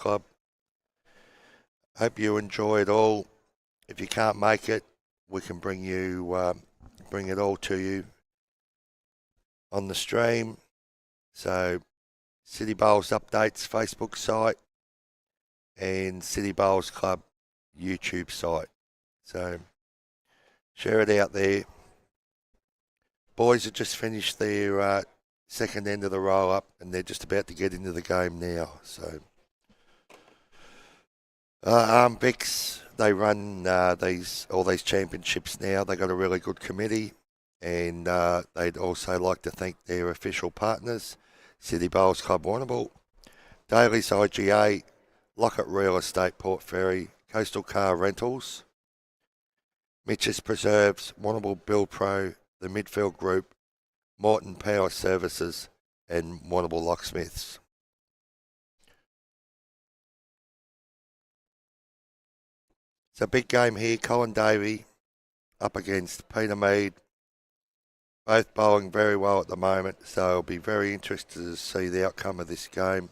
Club. Hope you enjoy it all. If you can't make it, we can bring it all to you on the stream. So, City Bowls Updates Facebook site and City Bowls Club YouTube site. So, share it out there. Boys have just finished their second end of the roll up, and they're just about to get into the game now. So, Armbix, they run all these championships now. They got a really good committee, and they'd also like to thank their official partners, City Bowls Club Warrnambool, Daly's IGA, Lockett Real Estate Port Fairy, Coastal Car Rentals, Mitch's Preserves, Warrnambool Build Pro, the Midfield Group, Morton Power Services, and Warrnambool Locksmiths. It's a big game here. Colin Davey up against Peter Mead. Both bowling very well at the moment, so I'll be very interested to see the outcome of this game.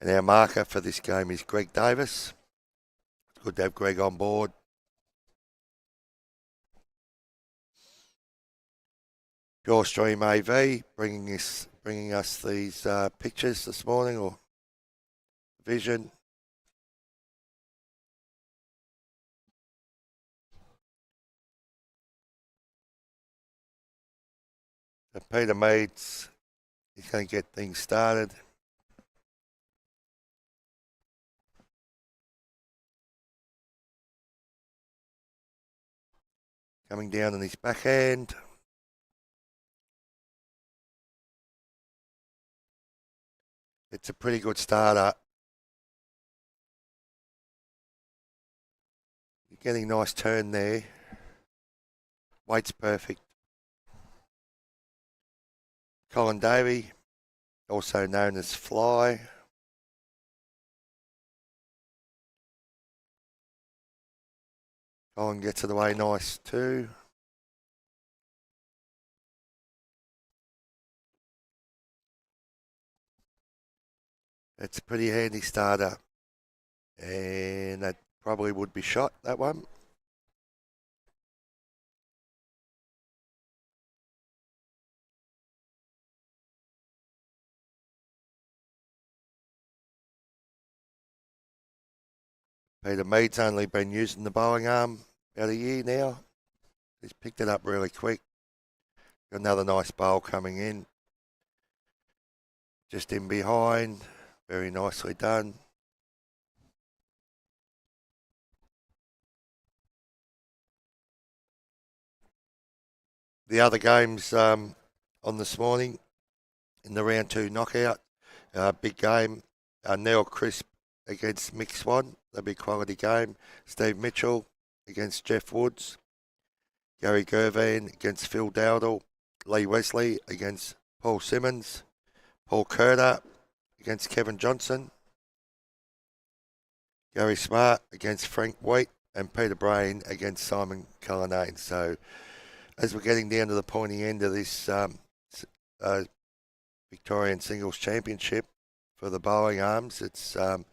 And our marker for this game is Greg Davis. It's good to have Greg on board. Pure Stream AV bringing us these pictures this morning, or vision. So Peter Meads, he's going to get things started. Coming down on his backhand. It's a pretty good starter. You're getting a nice turn there. Weight's perfect. Colin Davey, also known as Fly. Colin gets it away nice too. It's a pretty handy starter. And that probably would be shot, that one. Peter Mead's only been using the bowling arm about a year now. He's picked it up really quick. Got another nice bowl coming in. Just in behind. Very nicely done. The other games on this morning in the round 2 knockout. Big game. Neil Crisp against Mick Swan. That'll be a quality game. Steve Mitchell against Jeff Woods. Gary Gervan against Phil Dowdle. Lee Wesley against Paul Simmons. Paul Curter against Kevin Johnson. Gary Smart against Frank Wheat. And Peter Brain against Simon Cullinane. So as we're getting down to the pointy end of this Victorian Singles Championship for the bowling arms, it's going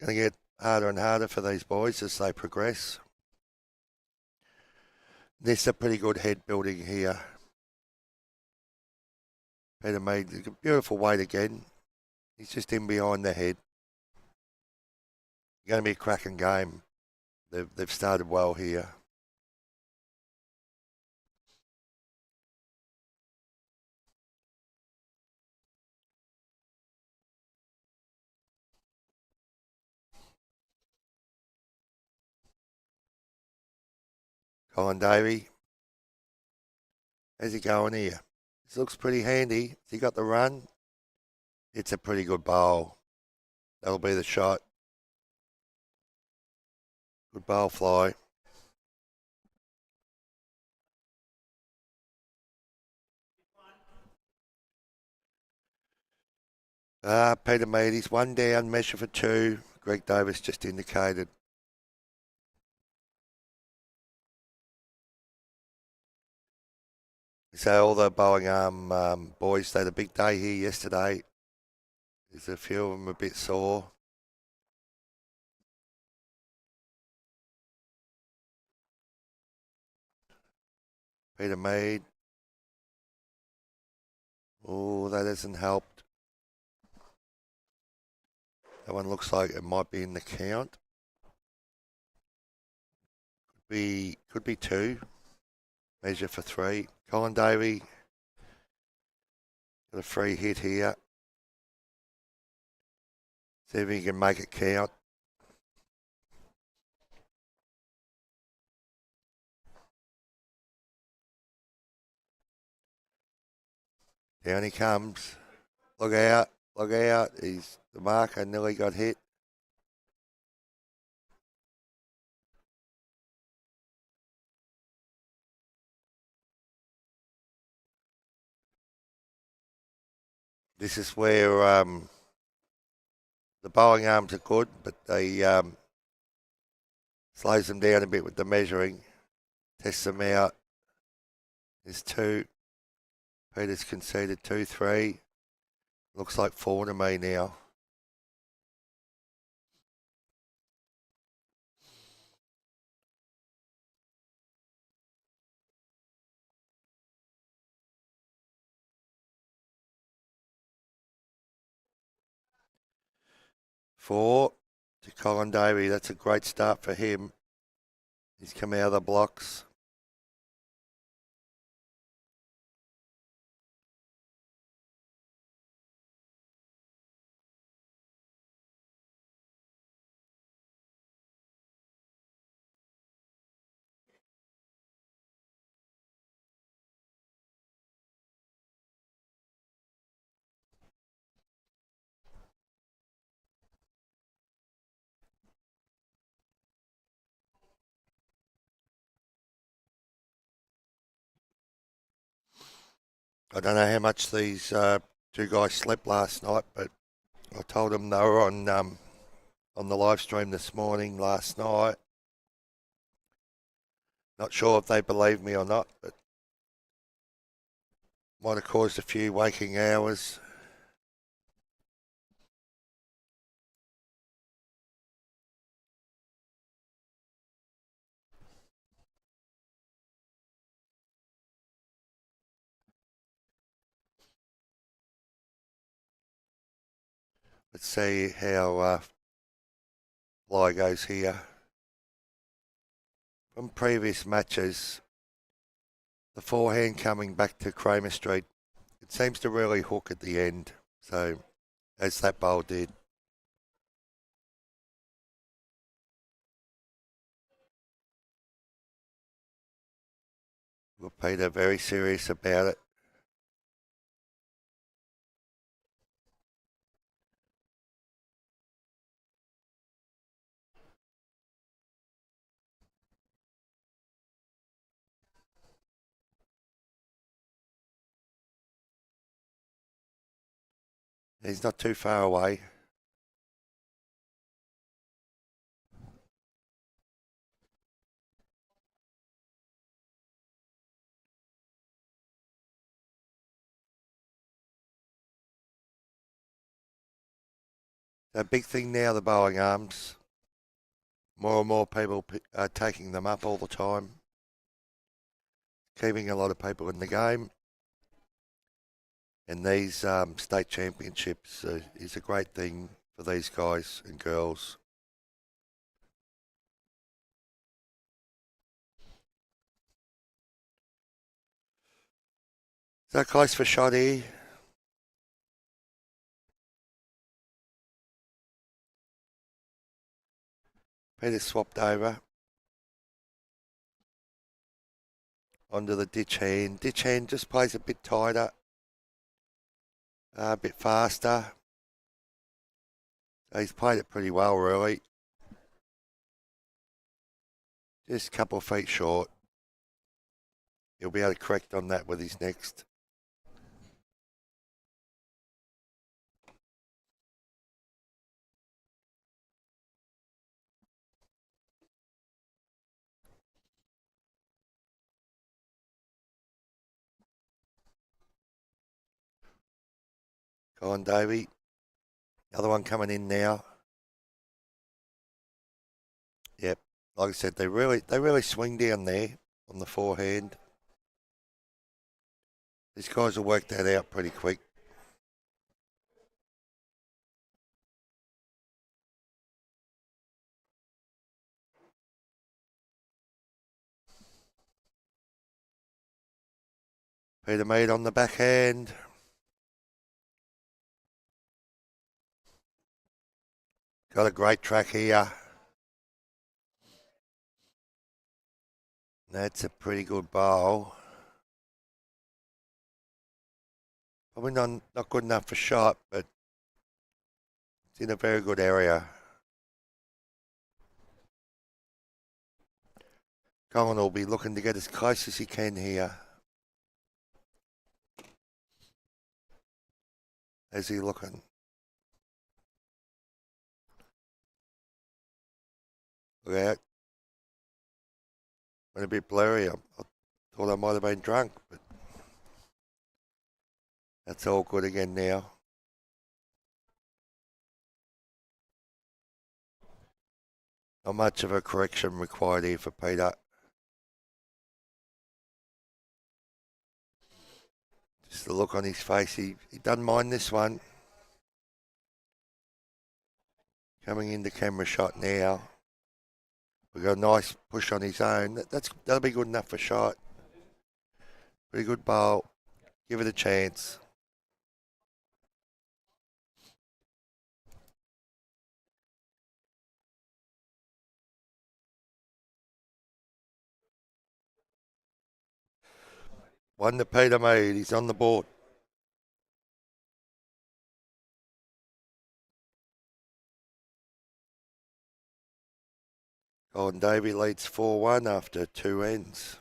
to get harder and harder for these boys as they progress. There's a pretty good head building here. Peter made a beautiful weight again. He's just in behind the head. Going to be a cracking game. They've started well here. Colin Davey. How's he going here? This looks pretty handy. Has he got the run? It's a pretty good bowl. That'll be the shot. Good bowl fly. Peter Meady's one down, measure for 2. Greg Davis just indicated. So all the bowling arm boys, they had a big day here yesterday. There's a few of them a bit sore. Peter Mead. Oh, that hasn't helped. That one looks like it might be in the count. Could be 2. Measure for 3. Colin Davey got a free hit here. See if he can make it count. Down he comes. Look out, look out. The marker nearly got hit. This is where the bowling arms are good, but they slows them down a bit with the measuring. Tests them out. There's 2. Peter's conceded 2-3. Looks like 4 to me now. Four to Colin Davey. That's a great start for him. He's come out of the blocks. I don't know how much these 2 guys slept last night, but I told them they were on the live stream this morning, last night. Not sure if they believe me or not, but might have caused a few waking hours. Let's see how Fly goes here. From previous matches, the forehand coming back to Kramer Street, it seems to really hook at the end. So, as that bowl did. Well, Peter very serious about it. He's not too far away. The big thing now, the bowling arms. More and more people are taking them up all the time. Keeping a lot of people in the game. And these state championships is a great thing for these guys and girls. So close for shot here. Peter swapped over. Onto the ditch hand. Ditch hand just plays a bit tighter. A bit faster. So he's played it pretty well, really. Just a couple of feet short. He'll be able to correct on that with his next. Colin Davey. Another one coming in now. Yep. Like I said, they really swing down there on the forehand. These guys will work that out pretty quick. Peter Mead on the backhand. Got a great track here. That's a pretty good bowl. Probably not good enough for shot, but it's in a very good area. Colin will be looking to get as close as he can here. How's he looking? Look out. Went a bit blurry. I thought I might have been drunk, but that's all good again now. Not much of a correction required here for Peter. Just the look on his face. He doesn't mind this one. Coming into camera shot now. We've got a nice push on his own. That'll be good enough for shot. Pretty good bowl. Give it a chance. One to Peter Mead. He's on the board. Colin Davey leads 4-1 after 2 ends.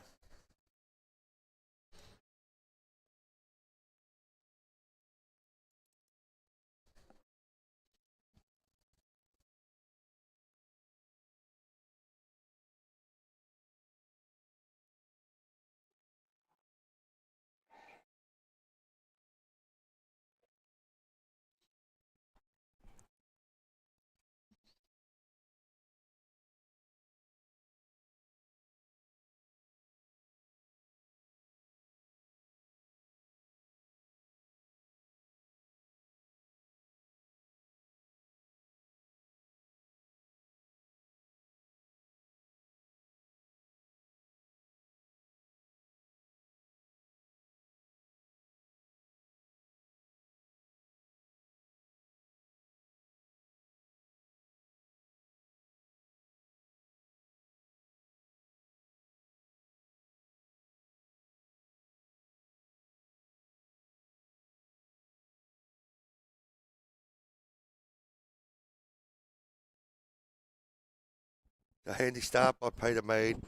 A handy start by Peter Mead.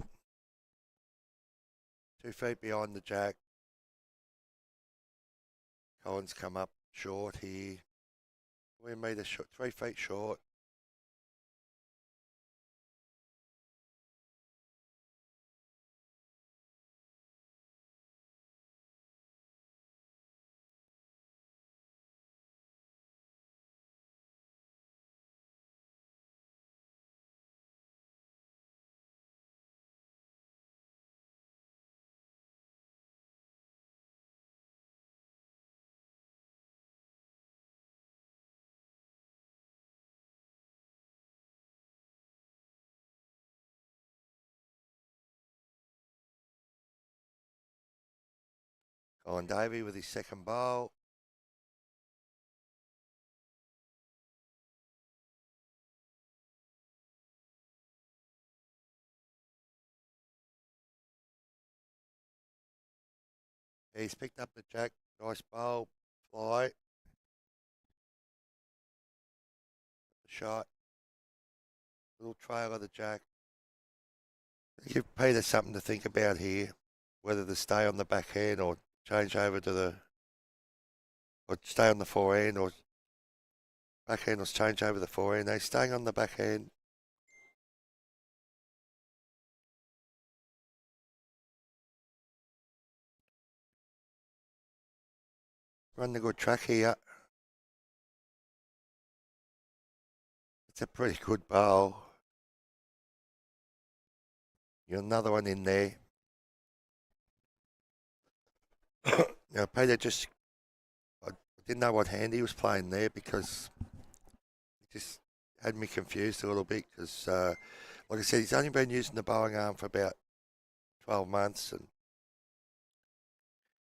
2 feet behind the jack. Colin's come up short here. We made a short, 3 feet short. Colin Davey with his second bowl. He's picked up the jack. Nice bowl. Fly. Shot. Little trail of the jack. Give Peter something to think about here. Whether to stay on the backhand or change over to the... Or stay on the forehand or... Backhand or change over the forehand. They're staying on the backhand. Run the good track here. It's a pretty good bowl. You're another one in there. Now, Peter, I didn't know what hand he was playing there because it just had me confused a little bit because, like I said, he's only been using the bowling arm for about 12 months and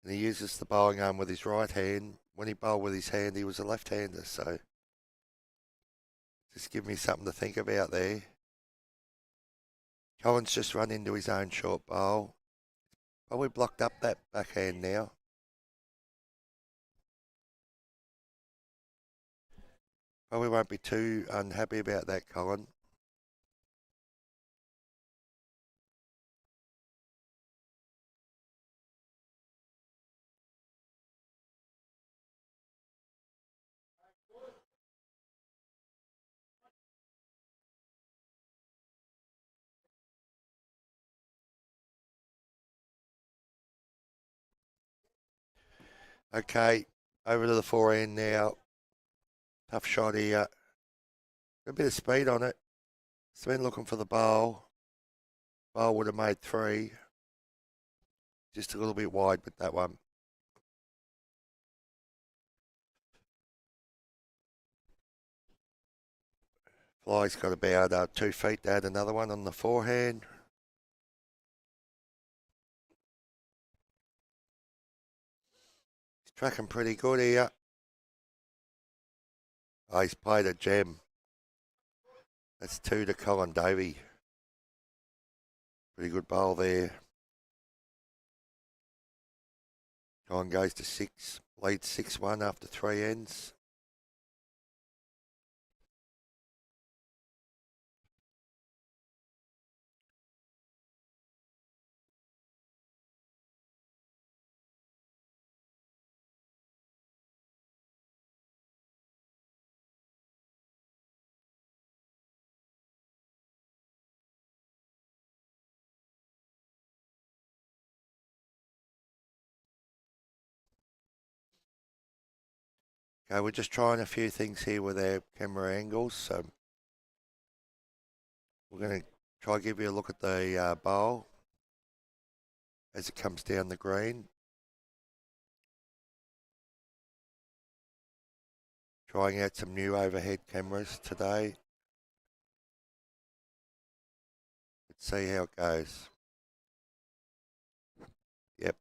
he uses the bowling arm with his right hand. When he bowled with his hand, he was a left-hander, so just give me something to think about there. Collins just run into his own short bowl. Probably blocked up that backhand now. Probably won't be too unhappy about that, Colin. Okay, over to the forehand now. Tough shot here. A bit of speed on it. Sven looking for the bowl. Bowl would have made 3. Just a little bit wide with that one. Fly's got about 2 feet to add another one on the forehand. He's tracking pretty good here. Oh, he's played a gem. That's 2 to Colin Davey. Pretty good bowl there. Colin goes to 6. Leads 6-1 after 3 ends. Okay, we're just trying a few things here with our camera angles. So we're going to try to give you a look at the bowl as it comes down the green. Trying out some new overhead cameras today. Let's see how it goes. Yep.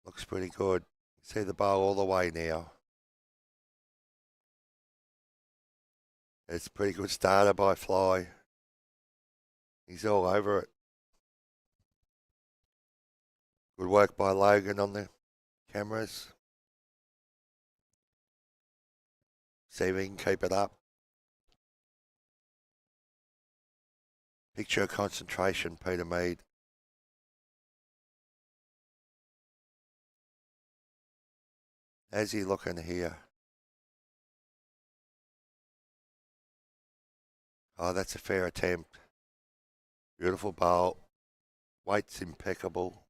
Looks pretty good. See the bowl all the way now. It's a pretty good starter by Fly. He's all over it. Good work by Logan on the cameras. See if he can keep it up. Picture of concentration, Peter Mead. How's he looking here? Oh, that's a fair attempt. Beautiful bowl. Weight's impeccable.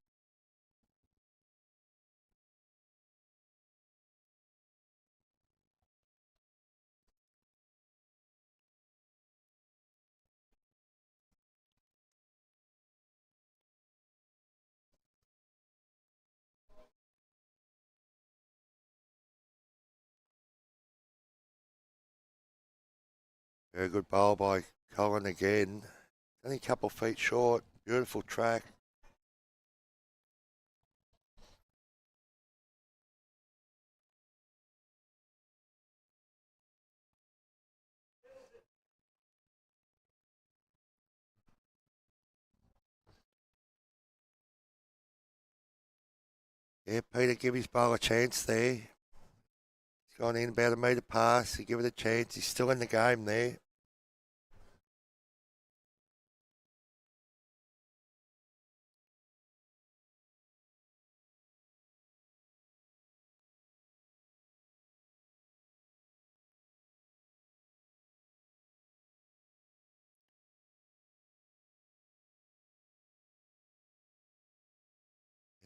Very good bowl by Colin again. Only a couple feet short. Beautiful track. Yeah, Peter, give his bowl a chance there. He's gone in about a metre past. He give it a chance. He's still in the game there.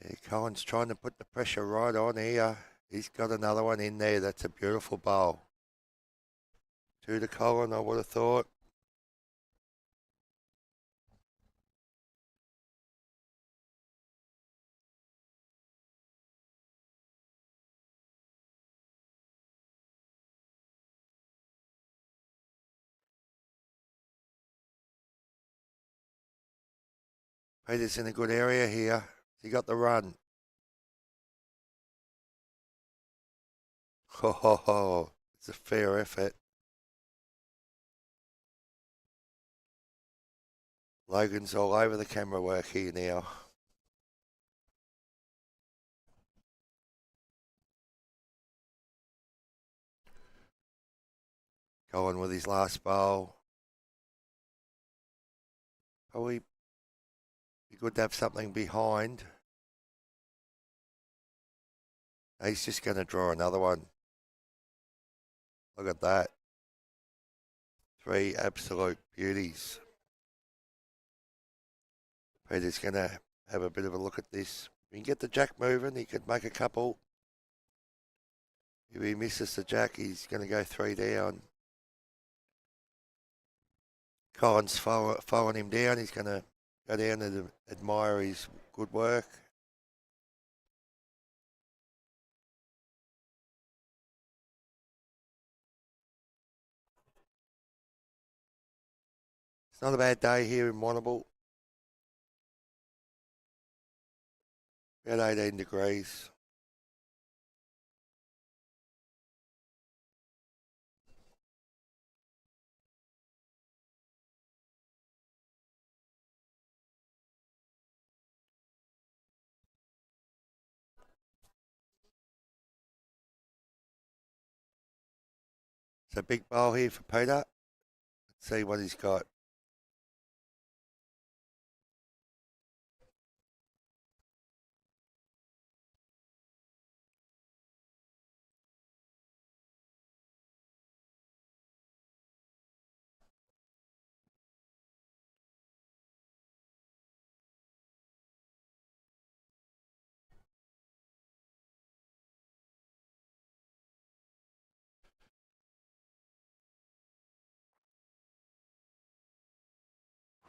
Yeah, Colin's trying to put the pressure right on here. He's got another one in there. That's a beautiful bowl. 2 to Colin, I would have thought. Peter's in a good area here. He got the run. Ho ho ho. It's a fair effort. Logan's all over the camera work here now. Going with his last bowl. Probably be good to have something behind. He's just going to draw another one. Look at that. 3 absolute beauties. Peter's going to have a bit of a look at this. If he can get the jack moving, he could make a couple. If he misses the jack, he's going to go 3 down. Collins following him down. He's going to go down and admire his good work. It's not a bad day here in Warrnambool. About 18 degrees. It's a big bowl here for Peter. Let's see what he's got.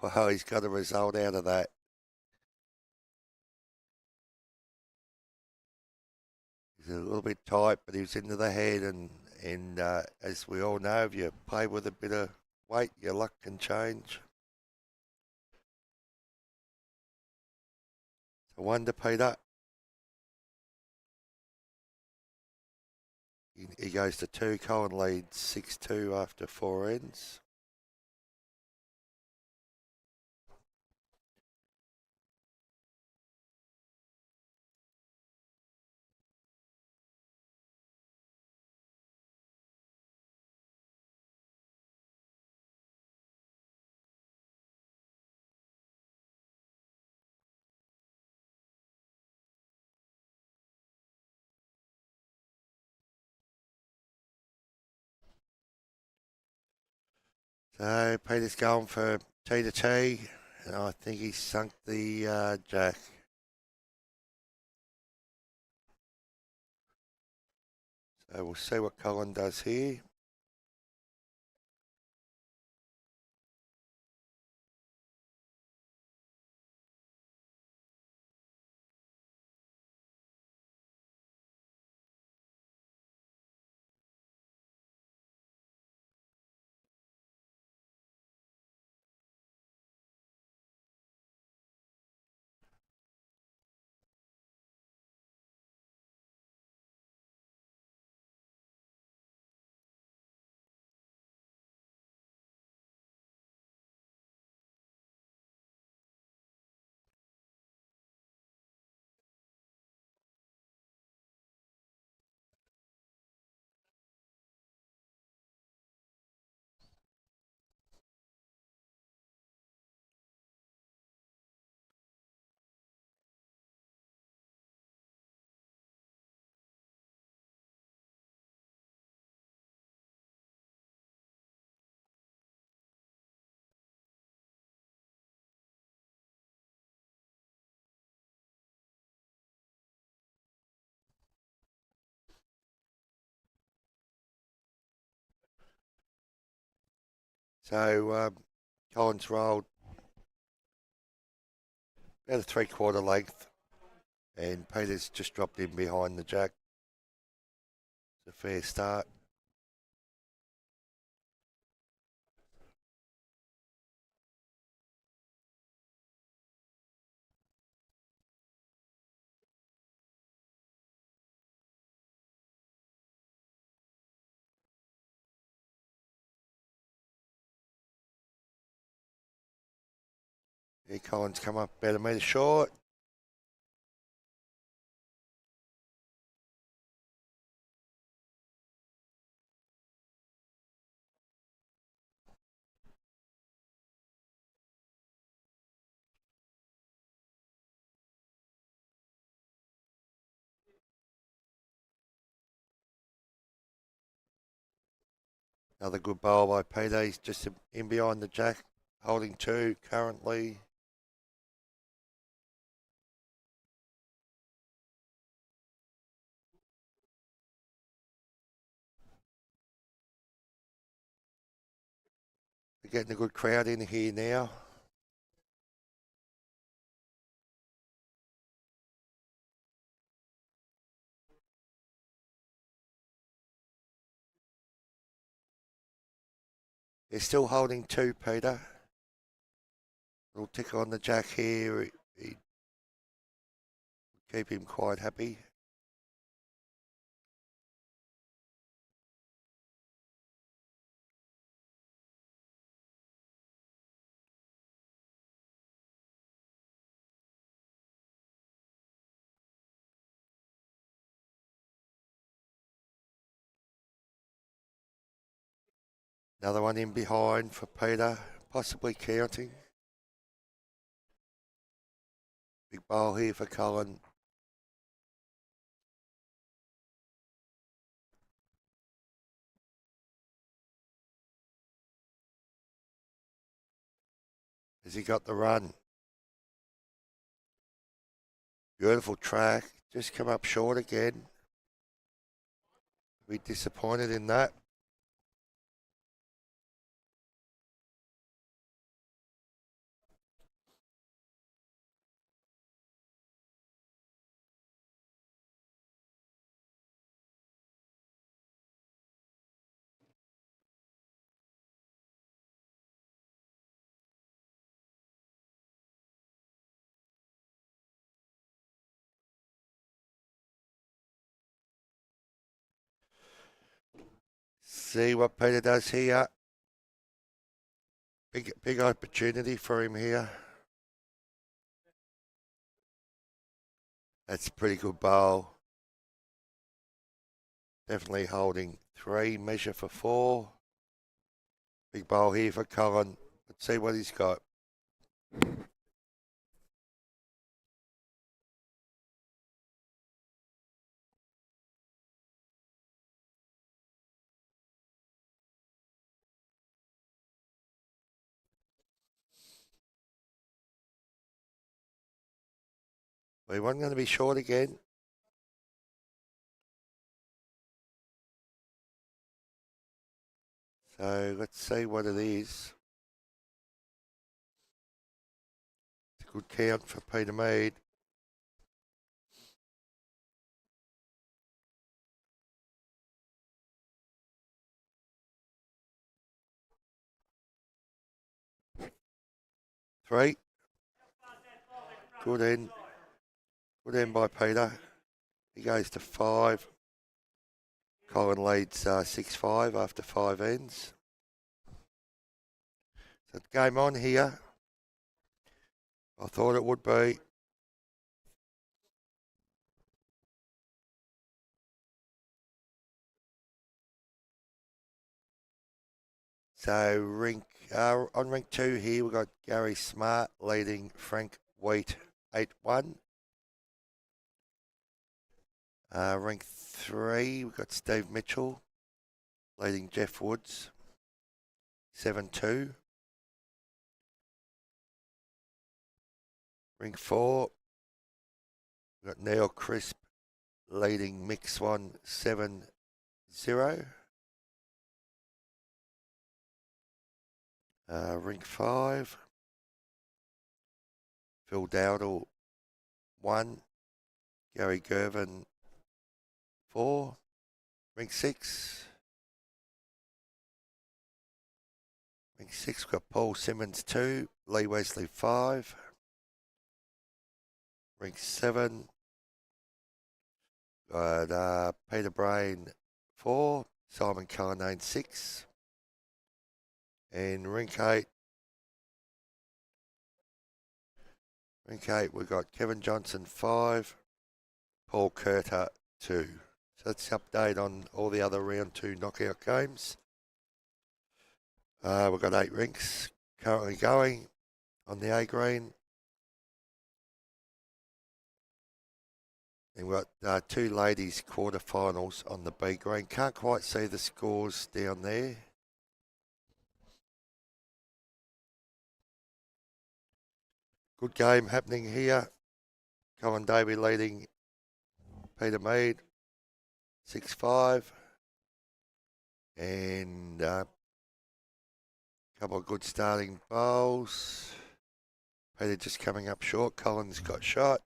Well, he's got a result out of that. He's a little bit tight, but he was into the head, and as we all know, if you play with a bit of weight, your luck can change. So 1 to Peter. He goes to 2. Colin leads 6-2 after 4 ends. So Peter's going for T to T, and I think he's sunk the jack. So we'll see what Colin does here. So Colin's rolled about a 3/4 length, and Peter's just dropped in behind the jack. It's a fair start. Here Collins come up about a metre short. Another good bowl by Peter. He's just in behind the jack, holding 2 currently. We're getting a good crowd in here now. They're still holding 2, Peter. Little tick on the jack here. He keep him quite happy. Another one in behind for Peter, possibly counting. Big bowl here for Cullen. Has he got the run? Beautiful track. Just come up short again. Be disappointed in that. See what Peter does here. Big opportunity for him here. That's a pretty good bowl. Definitely holding 3, measure for 4. Big bowl here for Cullen. Let's see what he's got. We wasn't going to be short again. So let's see what it is. It's a good count for Peter Mead. Three. Good end. Good end by Peter. He goes to 5. Colin leads 6-5 after 5 ends. So game on here. I thought it would be. So on rink 2 here, we've got Gary Smart leading Frank Wheat 8-1. Rink 3, we've got Steve Mitchell leading Jeff Woods 7-2. Rink 4, we've got Neil Crisp leading Mick Swan 7-0. Rink 5, Phil Dowdle 1, Gary Gervin 4. Rink 6. Rink 6, we've got Paul Simmons 2, Lee Wesley 5. Rink 7, got Peter Brain 4, Simon Carnane 6. And rink 8, Okay, we've got Kevin Johnson 5, Paul Curter 2. So that's the update on all the other round 2 knockout games. We've got 8 rinks currently going on the A green. And we've got 2 ladies quarterfinals on the B green. Can't quite see the scores down there. Good game happening here. Colin Davey leading Peter Mead 6-5. And a couple of good starting bowls. Peter just coming up short. Colin's got shot.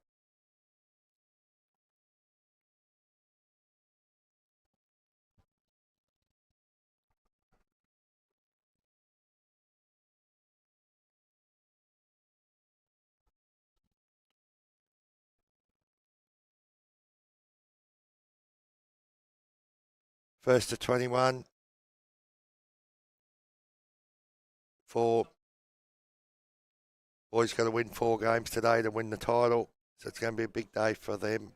First to 21. 4. Boys got to win 4 games today to win the title. So it's going to be a big day for them.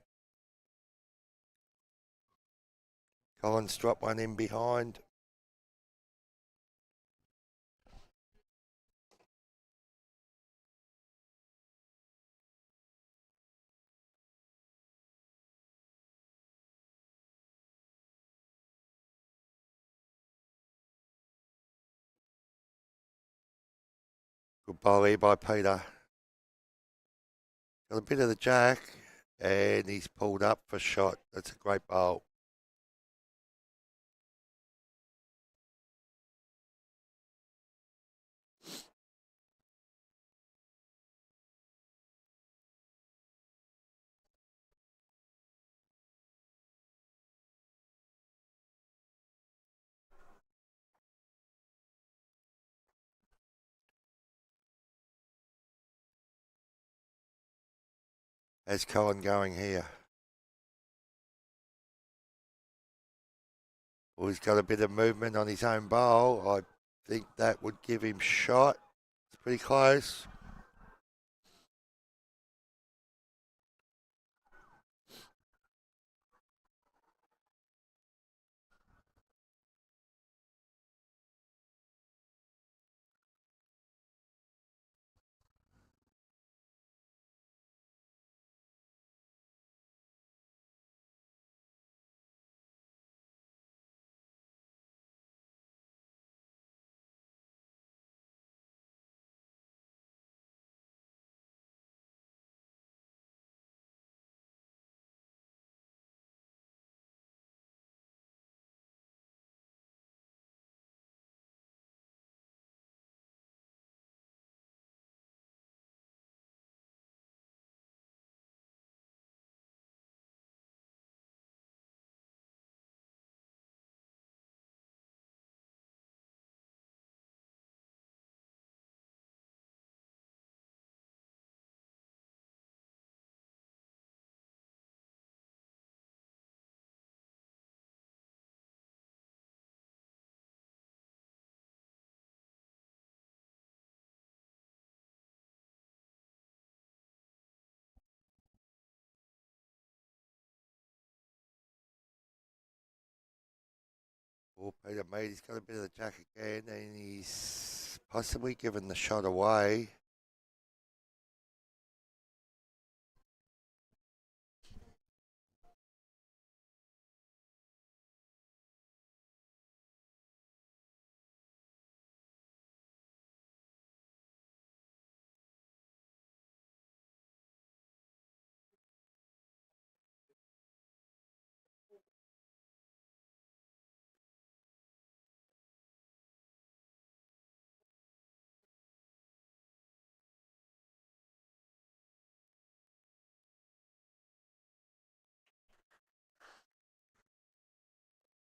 Colin's dropped one in behind. Good bowl here by Peter. Got a bit of the jack, and he's pulled up for shot. That's a great bowl. How's Colin going here? Well, he's got a bit of movement on his own bowl. I think that would give him shot. It's pretty close. Well, Peter Mead, he's got a bit of the jack again, and he's possibly given the shot away.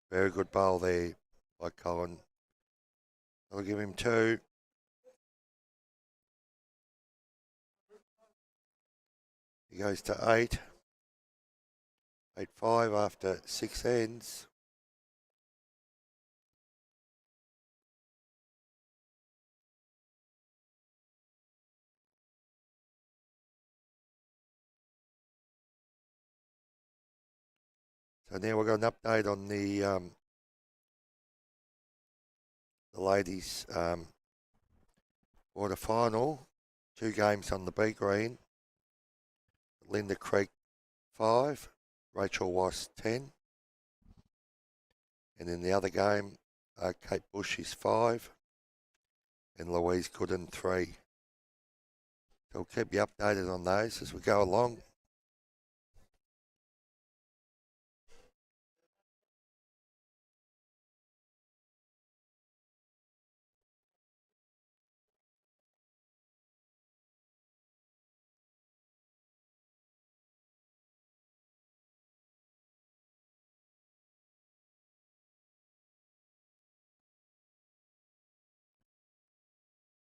Very good bowl there by Colin. I'll give him 2. He goes to 8. 8-5 after 6 ends. So now we've got an update on the ladies' quarter final. 2 games on the B green. Linda Creek 5, Rachel Weiss 10. And in the other game, Kate Bush is 5 and Louise Gooden 3. So we'll keep you updated on those as we go along.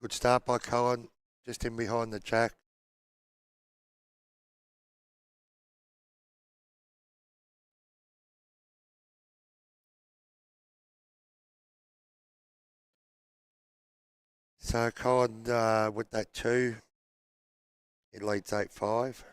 Good start by Cohen, just in behind the jack. So Cohen with that 2, he leads 8-5.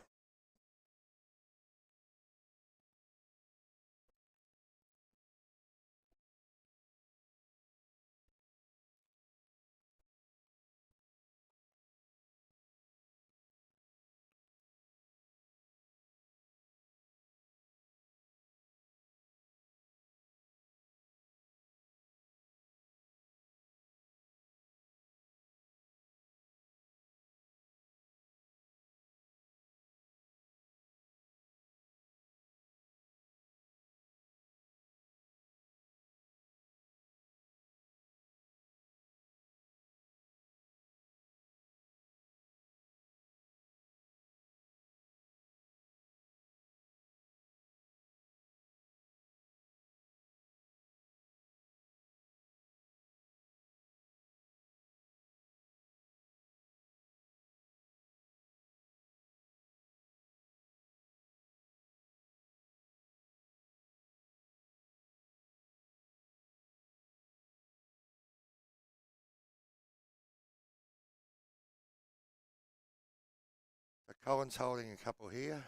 So Cohen's holding a couple here.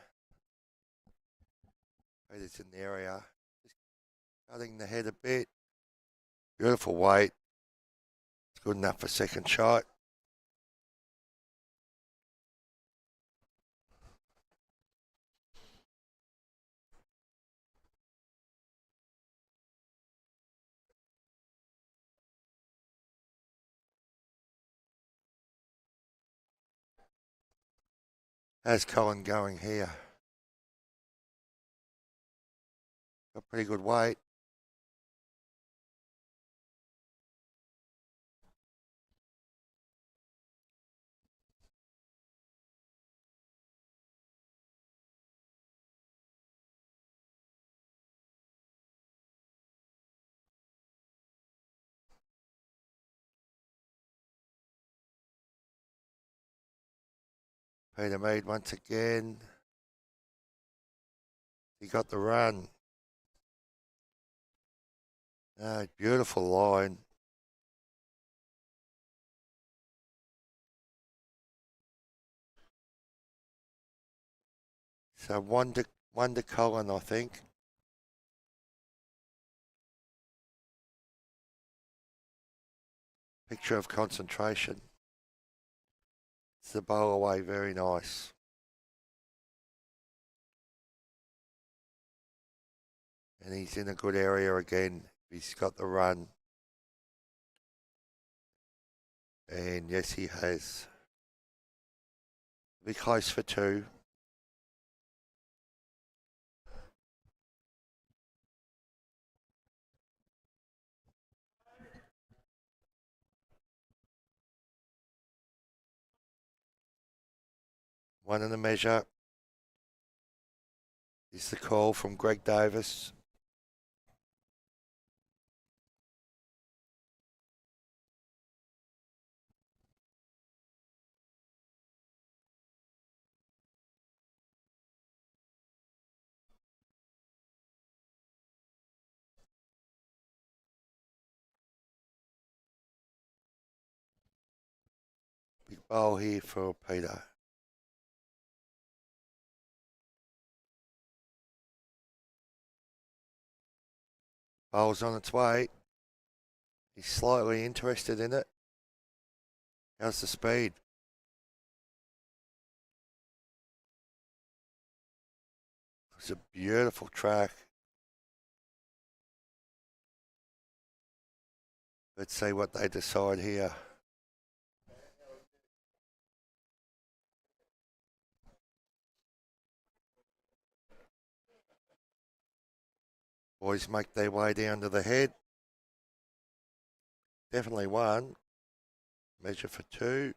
Peter's in the area. Just cutting the head a bit. Beautiful weight. It's good enough for second shot. How's Cohen going here? Got pretty good weight. Peter Mead once again. He got the run. Beautiful line. So one to Cohen, I think. Picture of concentration. It's the bow away, very nice. And he's in a good area again. He's got the run. And yes, he has. Be close for 2. One in the measure. Is the call from Greg Davis. Big bowl here for Peter. Bowl's on its way. He's slightly interested in it. How's the speed? It's a beautiful track. Let's see what they decide here. Boys make their way down to the head. Definitely one. Measure for two.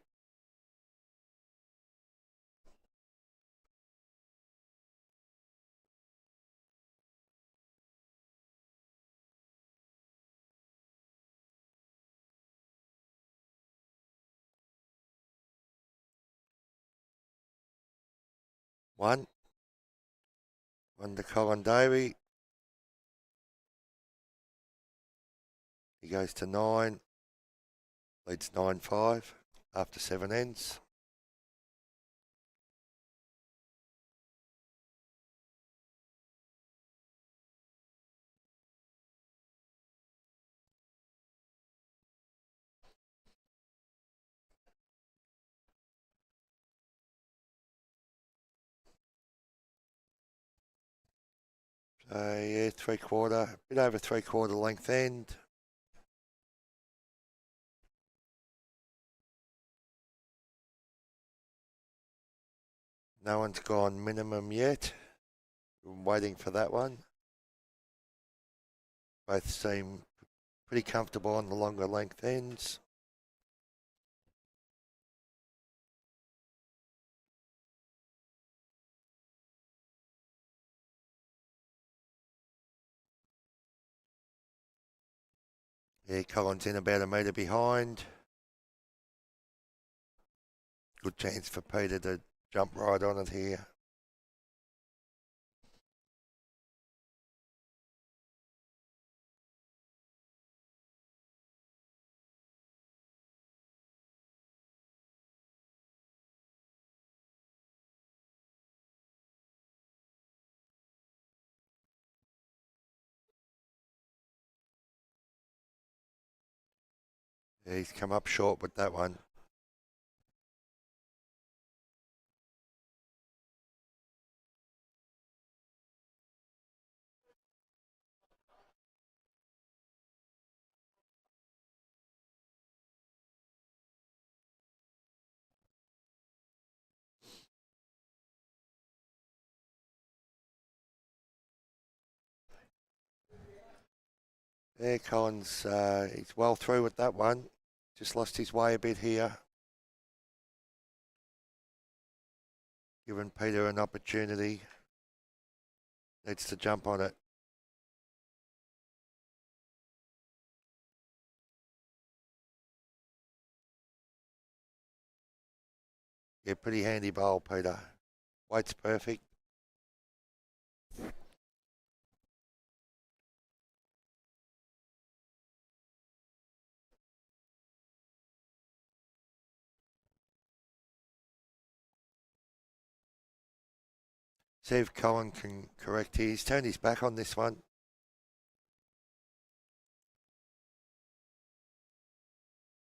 One to Colin Davey. He goes to 9. Leads 9-5 after 7 ends. So yeah, 3/4, a bit over 3/4 length end. No one's gone minimum yet. I'm waiting for that one. Both seem pretty comfortable on the longer length ends. Yeah, Colin's in about a metre behind. Good chance for Peter to jump right on it here. Yeah, he's come up short with that one. Yeah, Colin's he's well through with that one. Just lost his way a bit here. Giving Peter an opportunity. Needs to jump on it. Yeah, pretty handy bowl, Peter. Weight's perfect. See if Colin can correct here. He's turned his back on this one.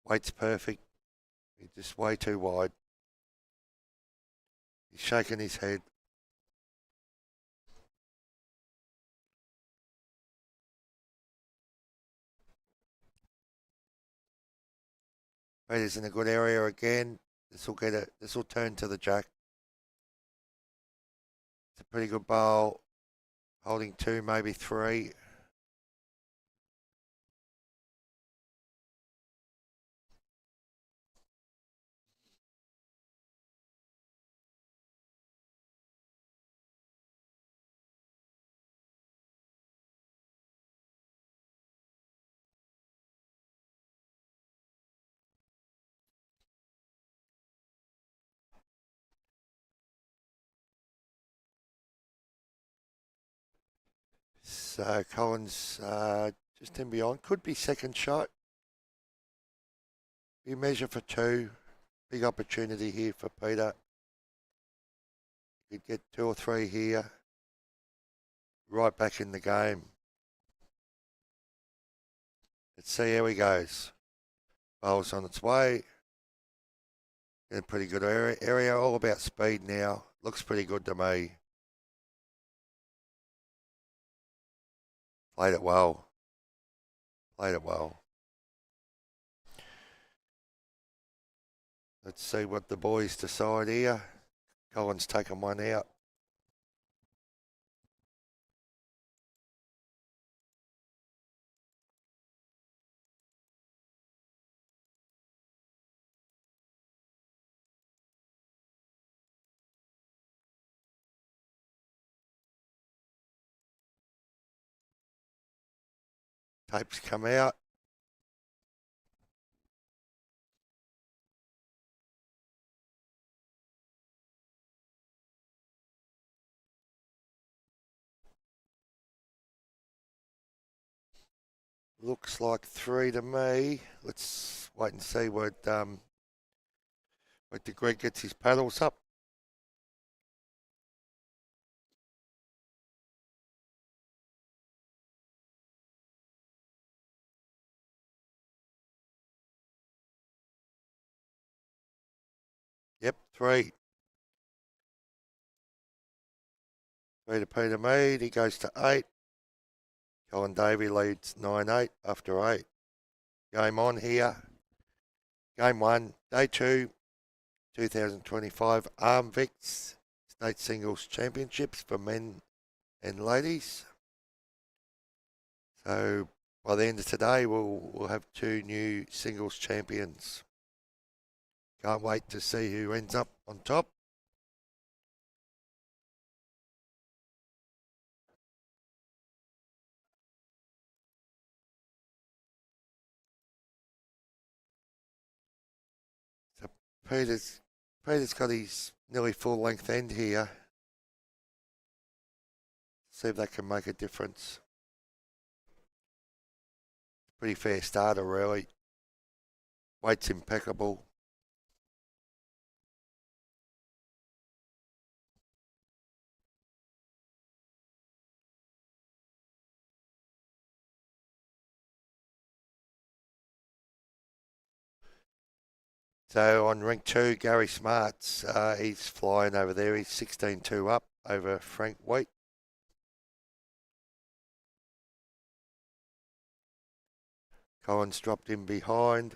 Weight's perfect. He's just way too wide. He's shaking his head. Peter's in a good area again. This will turn to the jack. It's a pretty good bowl. Holding 2, maybe 3. So Colin's just in beyond. Could be second shot. You measure for 2. Big opportunity here for Peter. Could get 2 or 3 here. Right back in the game. Let's see how he goes. Bowl's on its way. In a pretty good area. All about speed now. Looks pretty good to me. Played it well. Played it well. Let's see what the boys decide here. Colin's taken one out. Tapes come out. Looks like 3 to me. Let's wait and see what the Greg gets his paddles up. Yep, 3. 3 to Peter Mead. He goes to 8. Colin Davey leads 9-8 after 8. Game on here. Game 1, Day 2, 2025 Armvix State Singles Championships for men and ladies. So by the end of today, we'll have 2 new singles champions. Can't wait to see who ends up on top. So Peter's got his nearly full length end here. See if that can make a difference. Pretty fair starter, really. Weight's impeccable. So on rink 2, Gary Smarts, he's flying over there. He's 16-2 up over Frank Wheat. Colin's dropped in behind.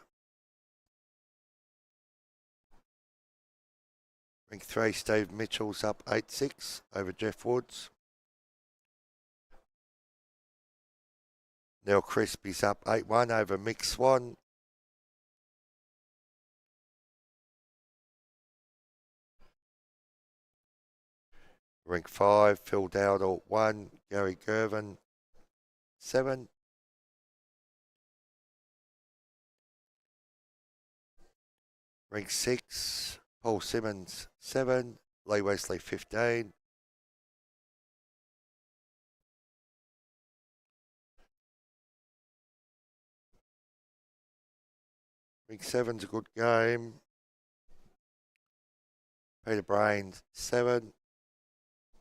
Rink 3, Steve Mitchell's up 8-6 over Jeff Woods. Neil Crispy's up 8-1 over Mick Swan. Rink 5, Phil Dowdle 1, Gary Gervin 7. Rink 6, Paul Simmons 7, Lee Wesley 15. Rink 7's a good game. Peter Brains 7,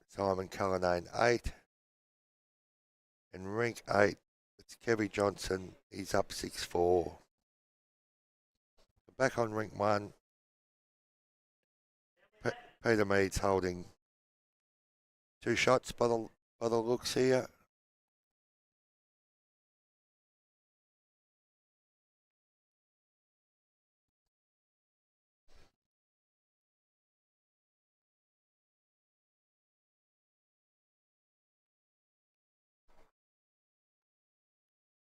Simon Cullinane 8. And rink 8, it's Kevy Johnson, he's up 6-4. Back on rink 1, Peter Mead's holding 2 shots by the looks here.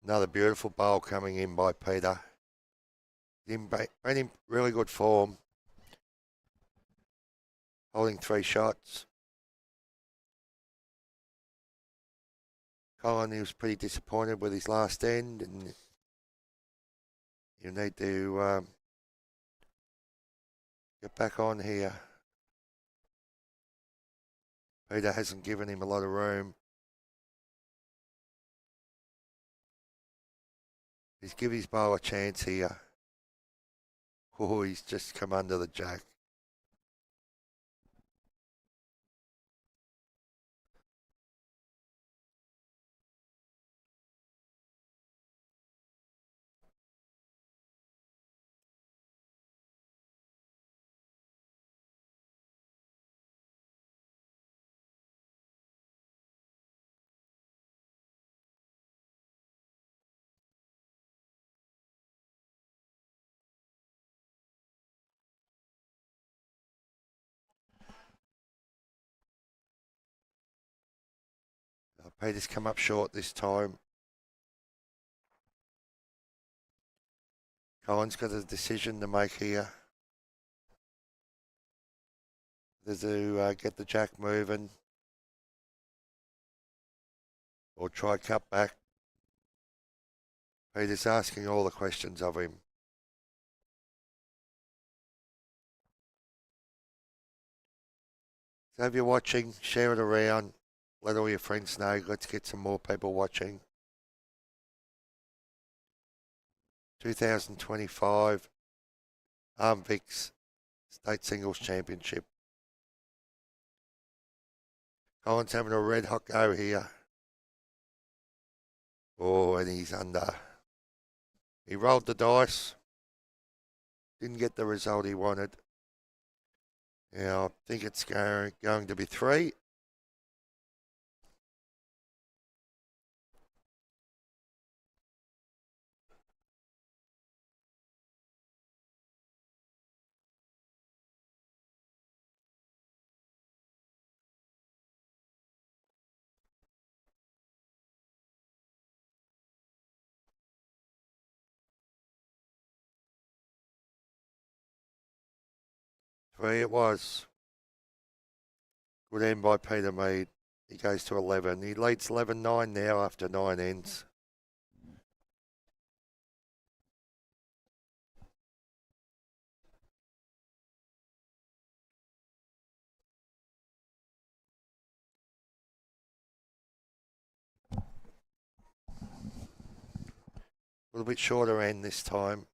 Another beautiful bowl coming in by Peter. Been in really good form. Holding 3 shots. Colin, he was pretty disappointed with his last end, and you need to get back on here. Peter hasn't given him a lot of room. He's give his bowl a chance here. Oh, he's just come under the jack. Peter's come up short this time. Colin's got a decision to make here. There's to get the jack moving or try cut back. Peter's asking all the questions of him. So if you're watching, share it around. Let all your friends know. Let's get some more people watching. 2025 Armvix State Singles Championship. Colin's having a red hot go here. Oh, and he's under. He rolled the dice. Didn't get the result he wanted. Now, I think it's going to be 3. Three it was. Good end by Peter Mead. He goes to 11. He leads 11-9 now after 9 ends. A little bit shorter end this time.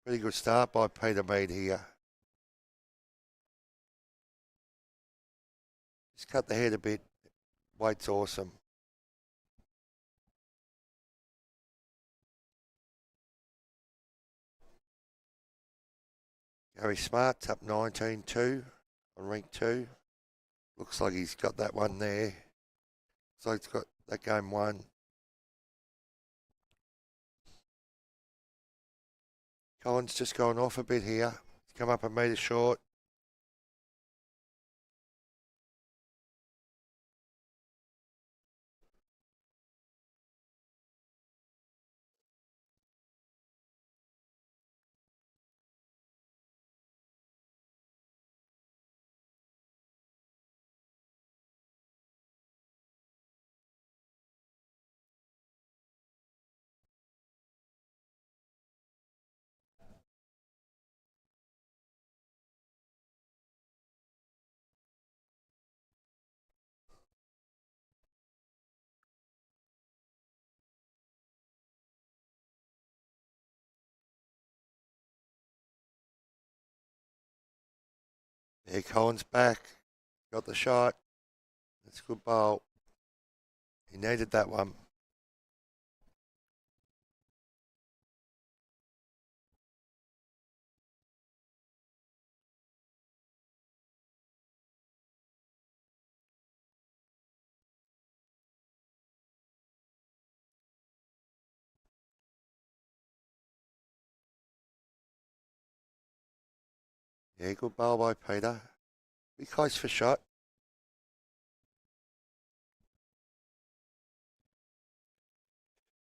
Pretty good start by Peter Mead here. Just cut the head a bit. Weight's awesome. Gary Smart's up 19-2 on rank 2. Looks like he's got that one there. So he's got that game won. Colin's just gone off a bit here. He's come up a metre short. There, Colin's back. Got the shot. That's a good bowl. He needed that one. Yeah, good bowl by Peter. Be close for shot.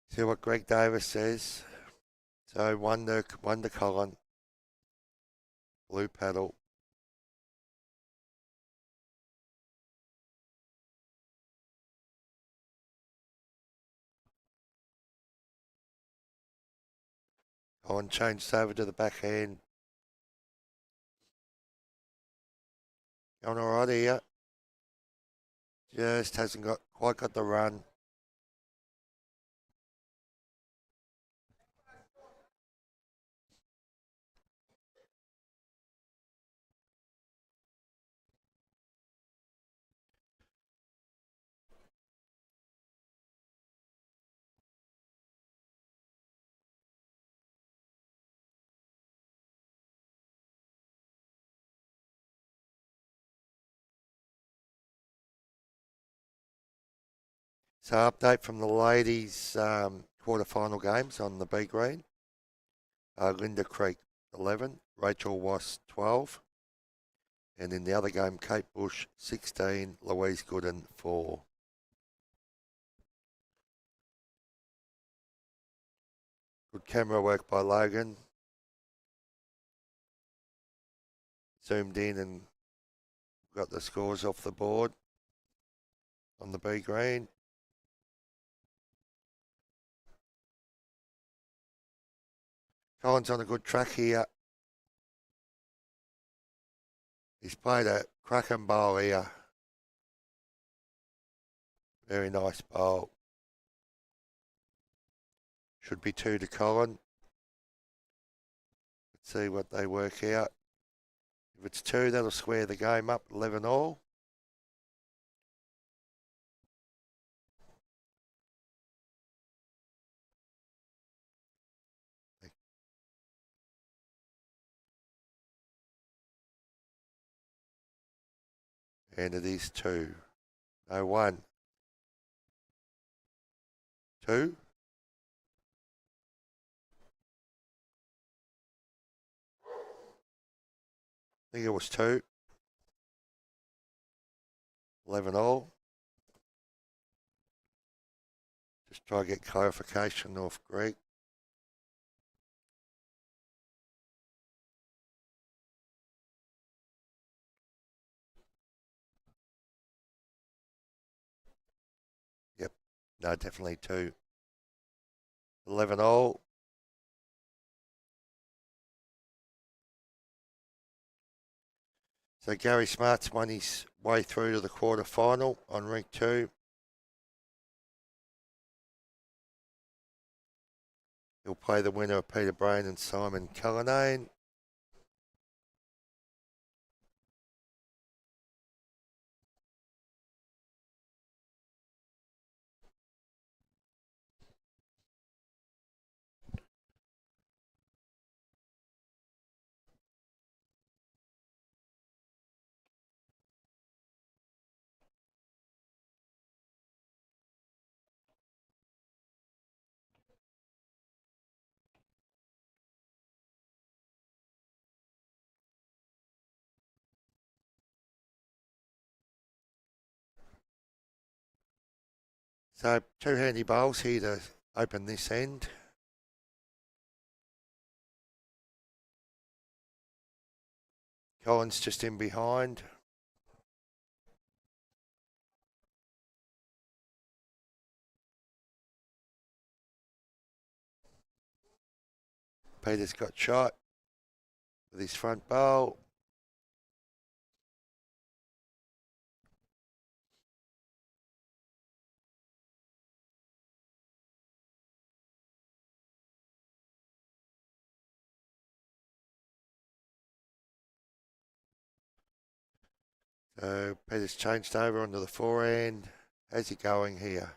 See what Greg Davis says. So one to Colin. Blue paddle. Colin changed over to the backhand. Going all right here. Just hasn't quite got the run. So update from the ladies quarter-final games on the B green. Linda Creek 11, Rachel Was 12. And in the other game, Kate Bush 16, Louise Gooden 4. Good camera work by Logan. Zoomed in and got the scores off the board on the B green. Colin's on a good track here. He's played a cracking bowl here. Very nice bowl. Should be 2 to Colin. Let's see what they work out. If it's 2, that'll square the game up, 11 all. And it is 2. No, 1. 2. I think it was 2. 11 all. Just try to get clarification off Greg. Yep. No, definitely 2. 11 all. So Gary Smart's won his way through to the quarter final on rank 2. He'll play the winner of Peter Brain and Simon Cullinane. So 2 handy bowls here to open this end. Colin's just in behind. Peter's got shot with his front bowl. So Peter's changed over onto the forehand. How's he going here?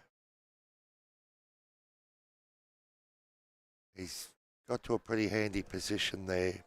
He's got to a pretty handy position there.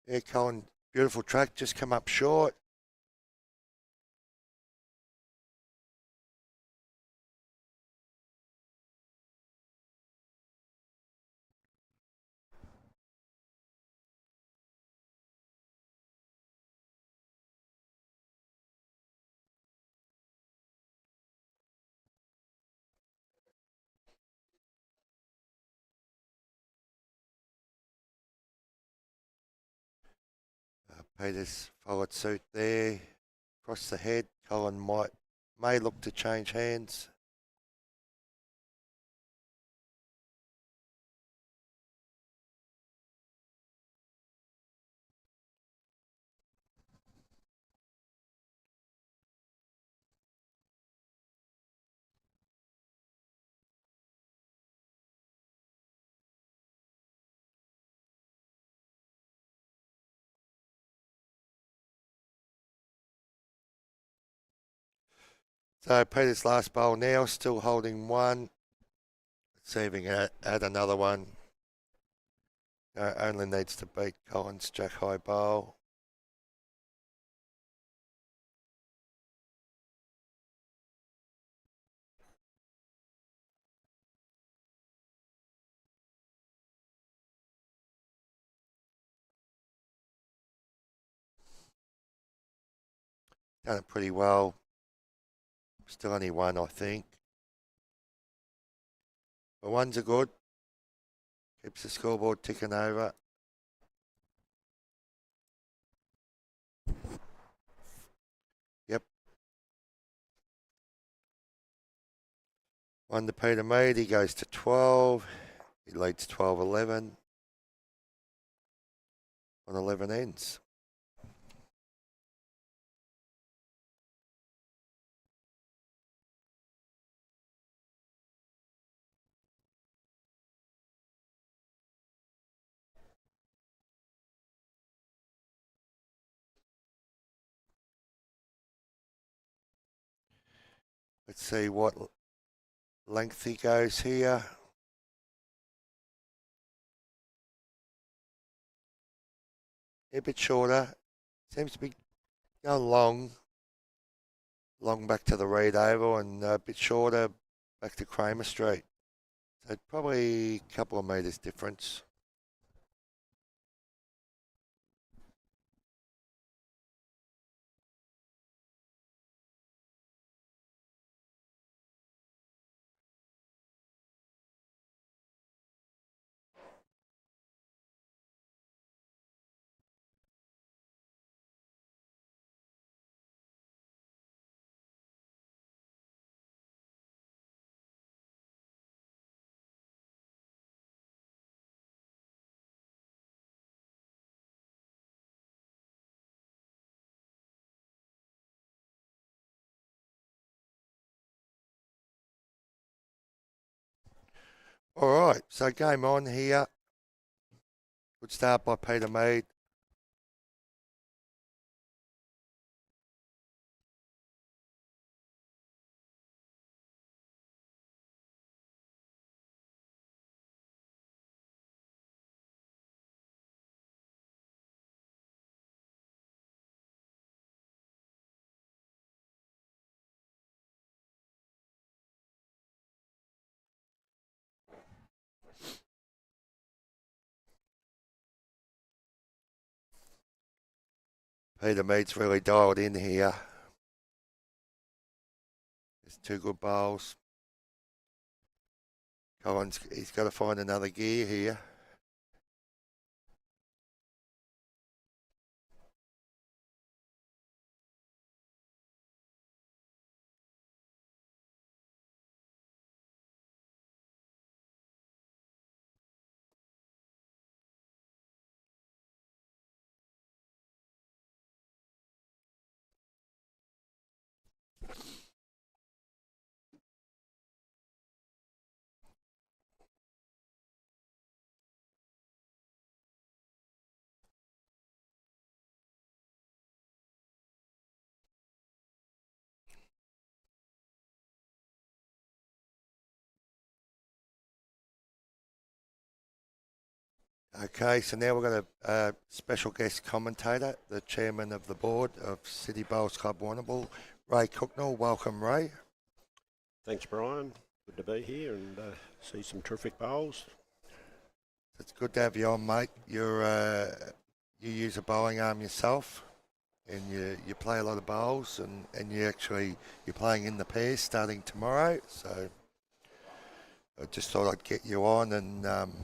Yeah, Colin, beautiful track, just come up short. Peter's followed suit there. Across the head, Colin may look to change hands. So Peter's last bowl now, still holding one. Let's see if he can add another one. Only needs to beat Collins' Jack High bowl. Done it pretty well. Still only one, I think. But ones are good. Keeps the scoreboard ticking over. Yep. One to Peter Mead. He goes to 12. He leads 12-11. On 11 ends. Let's see what length he goes here. A bit shorter. Seems to be going long back to the Reed Oval and a bit shorter back to Kramer Street. So probably a couple of metres difference. All right, so game on here. Good start by Peter Mead. Peter Mead's really dialed in here. There's two good bowls. Collins, he's got to find another gear here. Okay, so now we're going to special guest commentator, the chairman of the board of City Bowls Club Warrnambool, Ray Cooknell. Welcome, Ray. Thanks, Brian. Good to be here and see some terrific bowls. It's good to have you on, mate. You use a bowling arm yourself, and you play a lot of bowls, and you're playing in the pairs starting tomorrow. So I just thought I'd get you on, and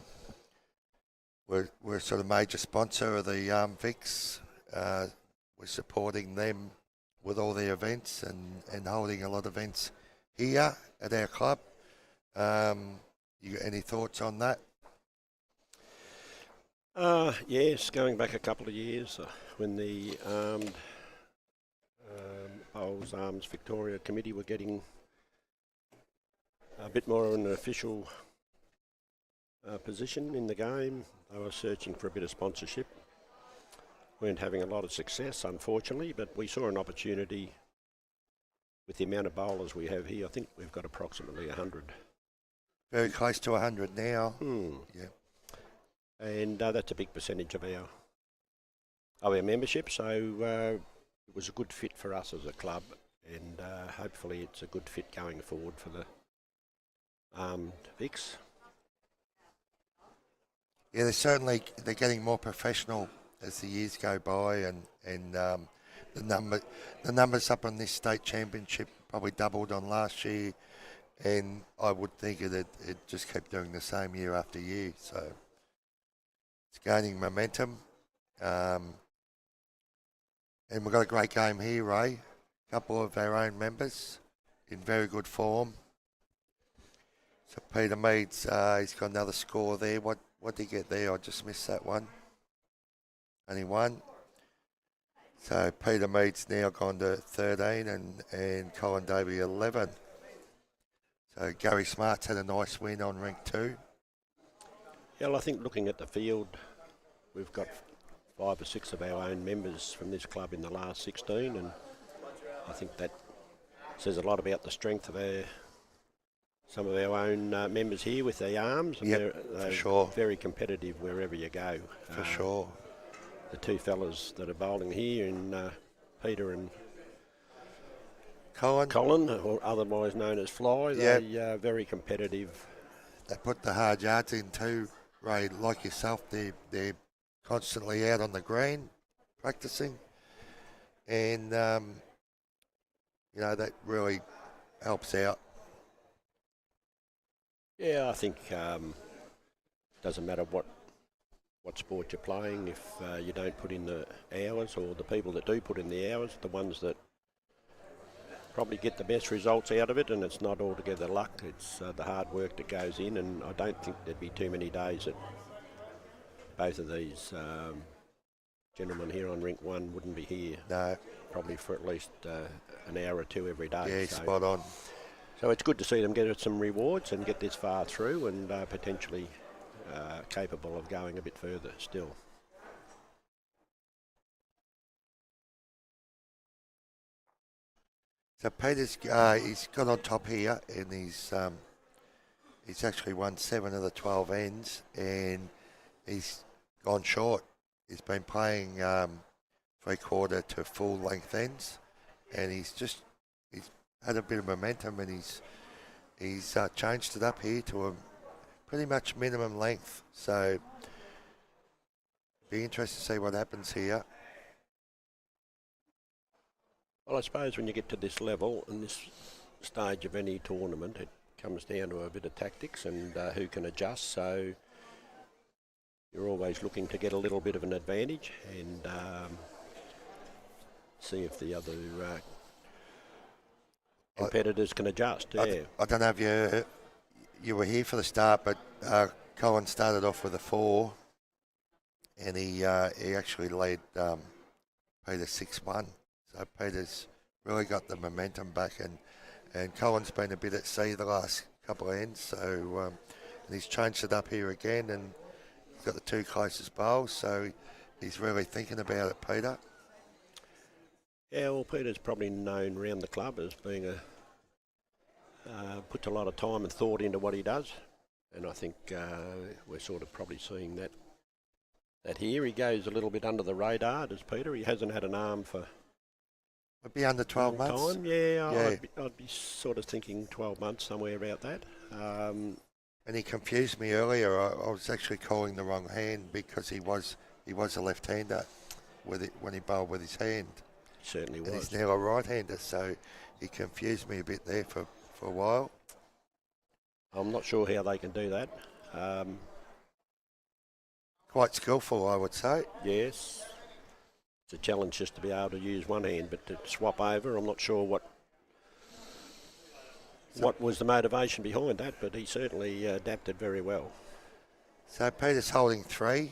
we're sort of major sponsor of the Vics. We're supporting them with all their events and holding a lot of events here at our club. You got any thoughts on that? Yes, going back a couple of years when the Bowls Arms Victoria Committee were getting a bit more of an official position in the game. They were searching for a bit of sponsorship. Weren't having a lot of success, unfortunately, but we saw an opportunity with the amount of bowlers we have here, I think we've got approximately 100. Very close to 100 now. Yeah. And that's a big percentage of our membership, so it was a good fit for us as a club, and hopefully it's a good fit going forward for the Vics. Yeah, they're getting more professional as the years go by, and the numbers up on this state championship probably doubled on last year, and I would think it just kept doing the same year after year. So it's gaining momentum, and we've got a great game here, Ray. A couple of our own members in very good form. So Peter Meads, he's got another score there. What did he get there? I just missed that one. Only one. So Peter Meads now gone to 13 and Colin Davey 11. So Gary Smart's had a nice win on rank 2. Yeah, well, I think looking at the field, we've got 5 or 6 of our own members from this club in the last 16, and I think that says a lot about the strength of some of our own members here with their arms. And yep, they're for sure. Very competitive wherever you go. For sure. The 2 fellas that are bowling here, and Peter and Colin, or otherwise known as Fly, they're very competitive. They put the hard yards in too, Ray. Like yourself, they're constantly out on the green practicing, and that really helps out. Yeah, I think doesn't matter what sport you're playing, if you don't put in the hours, or the people that do put in the hours, the ones that probably get the best results out of it, and it's not altogether luck, it's the hard work that goes in, and I don't think there'd be too many days that both of these gentlemen here on Rink 1 wouldn't be here. No. Probably for at least an hour or 2 every day. Yeah, spot on. So it's good to see them get some rewards and get this far through, and potentially capable of going a bit further still. So Peter's he's got on top here, and he's actually won 7 of the 12 ends, and he's gone short. He's been playing 3/4 to full length ends, and he's had a bit of momentum, and he's changed it up here to a pretty much minimum length. So be interested to see what happens here. Well, I suppose when you get to this level and this stage of any tournament, it comes down to a bit of tactics and who can adjust. So you're always looking to get a little bit of an advantage and see if the other competitors can adjust. Yeah. I don't know if you were here for the start, but Colin started off with a 4, and he actually led Peter 6-1. So Peter's really got the momentum back, and Colin's been a bit at sea the last couple of ends, so and he's changed it up here again, and he's got the 2 closest bowls, so he's really thinking about it, Peter. Yeah, well, Peter's probably known around the club as being puts a lot of time and thought into what he does, and I think we're sort of probably seeing that here. He goes a little bit under the radar, does Peter. He hasn't had an arm for... Would be under 12 months. Time. Yeah. I'd be sort of thinking 12 months, somewhere about that. And he confused me earlier. I was actually calling the wrong hand because he was a left-hander with it when he bowled with his hand. Certainly was. And he's now a right-hander, so he confused me a bit there for a while. I'm not sure how they can do that. Quite skillful, I would say. Yes. It's a challenge just to be able to use one hand, but to swap over, I'm not sure what was the motivation behind that, but he certainly adapted very well. So Peter's holding 3.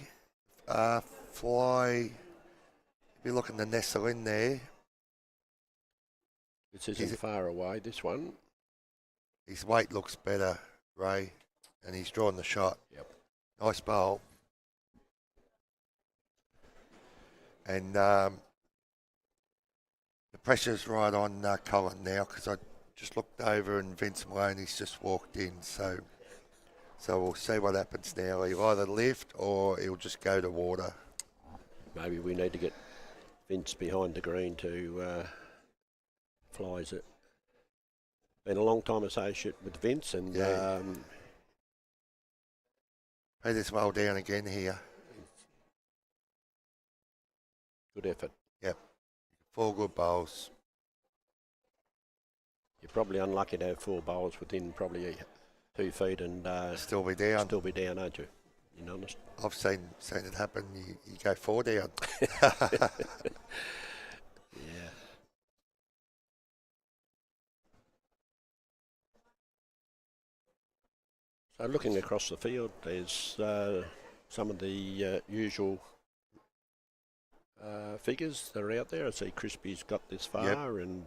Fly, if you're looking to nestle in there. This isn't far away, this one. His weight looks better, Ray, and he's drawn the shot. Yep. Nice bowl. And the the pressure's right on Colin now because I just looked over and Vince Maloney's just walked in. So we'll see what happens now. He'll either lift or he'll just go to water. Maybe we need to get Vince behind the green to flies it. Been a long time associate with Vince, and Yeah. Peter's well down again here. good effort. 4 good bowls. You're probably unlucky to have 4 bowls within probably 2 feet and Still be down. still be down, aren't you? You honest? I've seen it happen. You go 4 down. Yeah. So looking across the field, there's some of the usual figures that are out there. I see Crispy's got this far, and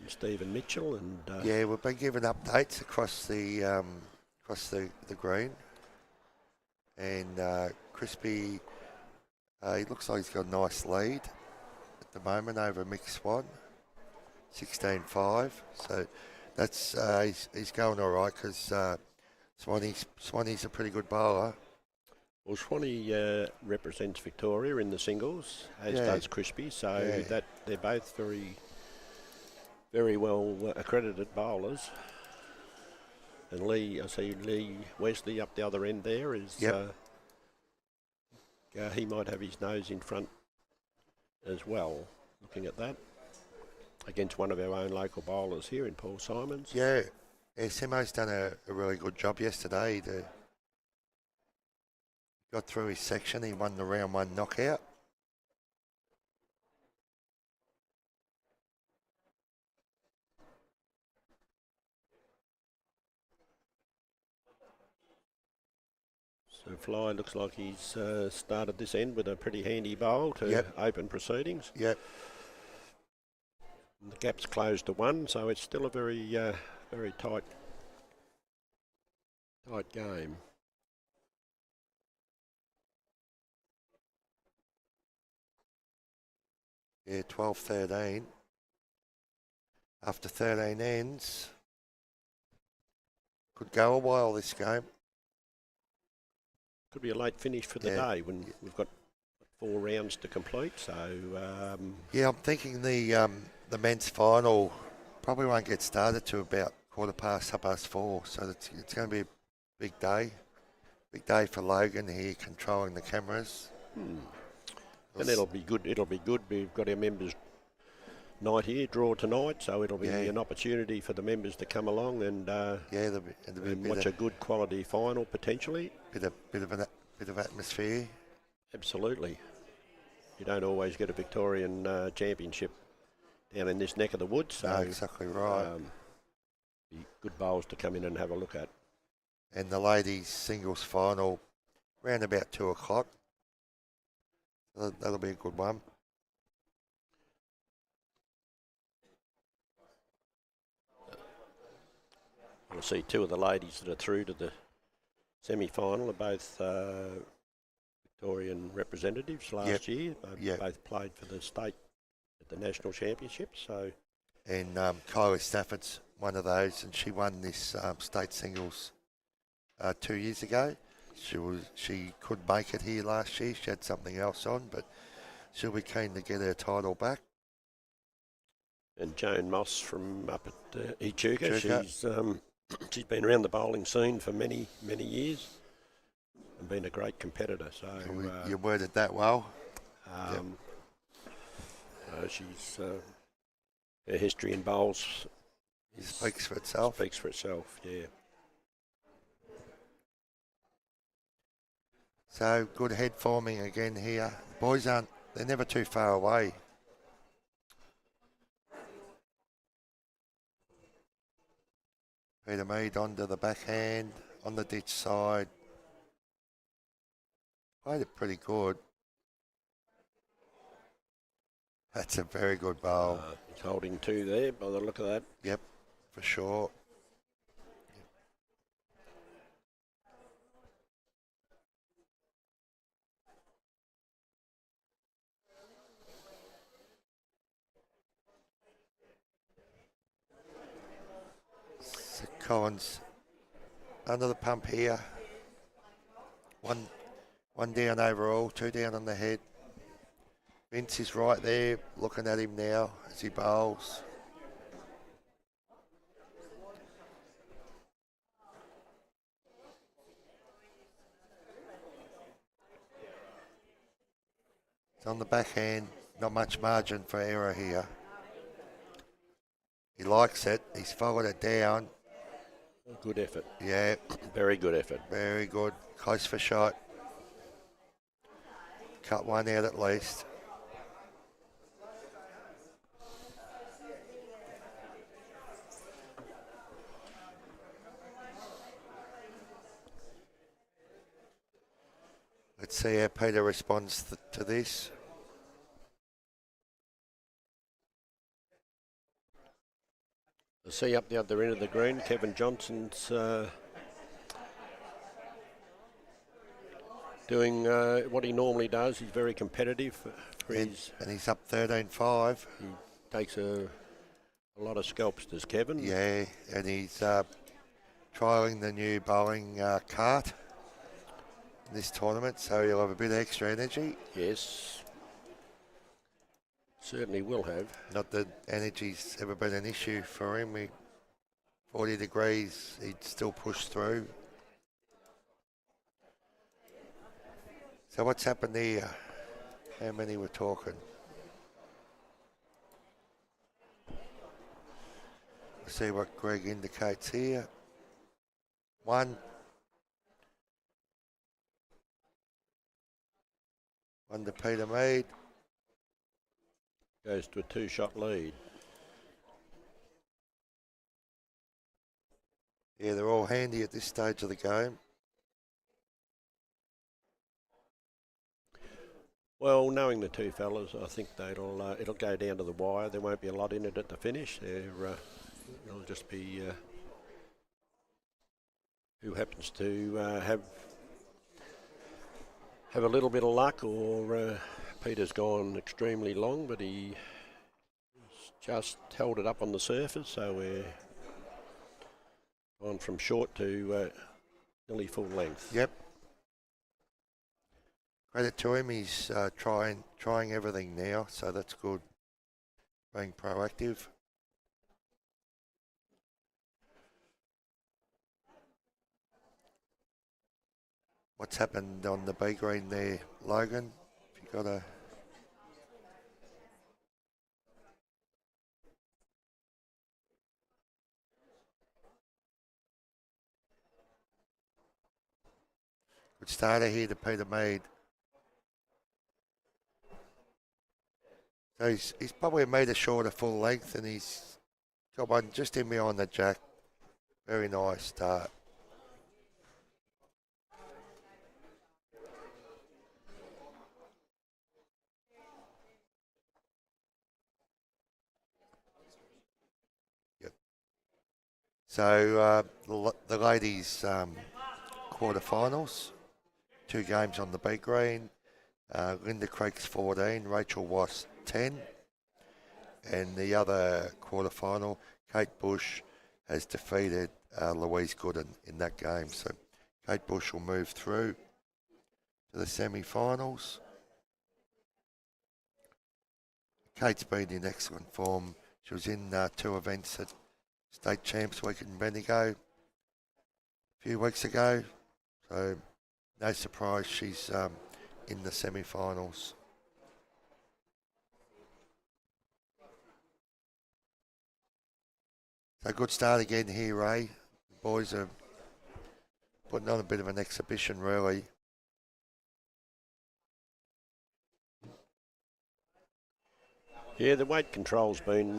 Stephen Mitchell, and Yeah, we've been given updates across the green, and Crispy, he looks like he's got a nice lead at the moment over Mick Swan, 16-5. So that's he's going all right because Swanee's a pretty good bowler. well, Swanee represents Victoria in the singles, as Yeah. does Crispy. So Yeah. that they're both very, very well accredited bowlers. And Lee, I see Lee Wesley up the other end there is. Yep. He might have his nose in front as well. Looking at that, against one of our own local bowlers here in Paul Simons. Yeah, Simo's done a really good job yesterday. He got through his section. He won the round 1 knockout. So Fly looks like he's started this end with a pretty handy bowl to Yep. open proceedings. Yep. And the gap's closed to 1, so it's still a very, very tight game. Yeah, 12-13. After 13 ends, could go a while this game. Could be a late finish for the Yeah. day when we've got 4 rounds to complete. So Yeah, I'm thinking the men's final probably won't get started to about 4:15, 4:30. So it's going to be a big day. Big day for Logan here controlling the cameras. and it'll be good. It'll be good. We've got our members' night here, draw tonight, so it'll be Yeah. an opportunity for the members to come along and, Yeah, there'll be a and bit watch a good quality final potentially. of atmosphere. Absolutely. You don't always get a Victorian championship down in this neck of the woods, so No, exactly right. Be good bowls to come in and have a look at. And the ladies' singles final round about 2:00. That'll be a good one. We'll see 2 of the ladies that are through to the semi-final are both Victorian representatives last year. Yep. Both played for the state at the national championship. So And Kylie Stafford's one of those, and she won this state singles 2 years ago. She could make it here last year. She had something else on, but she'll be keen to get her title back. and Joan Moss from up at Echuca, Echuca. she's been around the bowling scene for many years and been a great competitor. So You worded that well. she's her history in bowls It speaks for itself. speaks for itself. Yeah. So good head forming again here. Boys they're never too far away. Peter Mead onto the backhand, on the ditch side. Played it pretty good. That's a very good bowl. He's holding 2 there by the look of that. Yep, for sure. Collins under the pump here. One down overall, 2 down on the head. Vince is right there looking at him now as he bowls. It's on the backhand, not much margin for error here. He likes it, he's followed it down. Good effort. Yeah, Very good effort. very good. Close for shot. Cut one out at least. Let's see how Peter responds to this. I see up the other end of the green, Kevin Johnson's doing what he normally does. He's very competitive. And he's up 13-5. He takes a lot of scalps, does Kevin? Yeah, and he's trialling the new bowling cart in this tournament, so he'll have a bit of extra energy. Yes. Certainly will have. Not that energy's ever been an issue for him. 40 degrees, he'd still push through. So what's happened here? How many we're talking? Let's see what Greg indicates here. 1. 1 to Peter Mead. Goes to a 2-shot lead. Yeah, they're all handy at this stage of the game. Well, knowing the two fellas, I think it'll go down to the wire. There won't be a lot in it at the finish. It'll just be who happens to have a little bit of luck, or Peter's gone extremely long, but he's just held it up on the surface, so we're gone from short to nearly full length. Yep. Credit to him, he's trying everything now, so that's good. Being proactive. What's happened on the B green there, Logan? If you got a good starter here to Peter Mead. So he's probably a metre short of full length, and he's got one just in behind the jack. Very nice start. Yep. So the ladies' quarterfinals, 2 games on the B green. Linda Craig's 14, Rachel Wass 10. And the other quarterfinal, Kate Bush has defeated Louise Gooden in that game. So Kate Bush will move through to the semi-finals. Kate's been in excellent form. She was in 2 events at State Champs Week in Bendigo a few weeks ago. So no surprise she's in the semi-finals. So good start again here, Ray. The boys are putting on a bit of an exhibition, really. Yeah, the weight control's been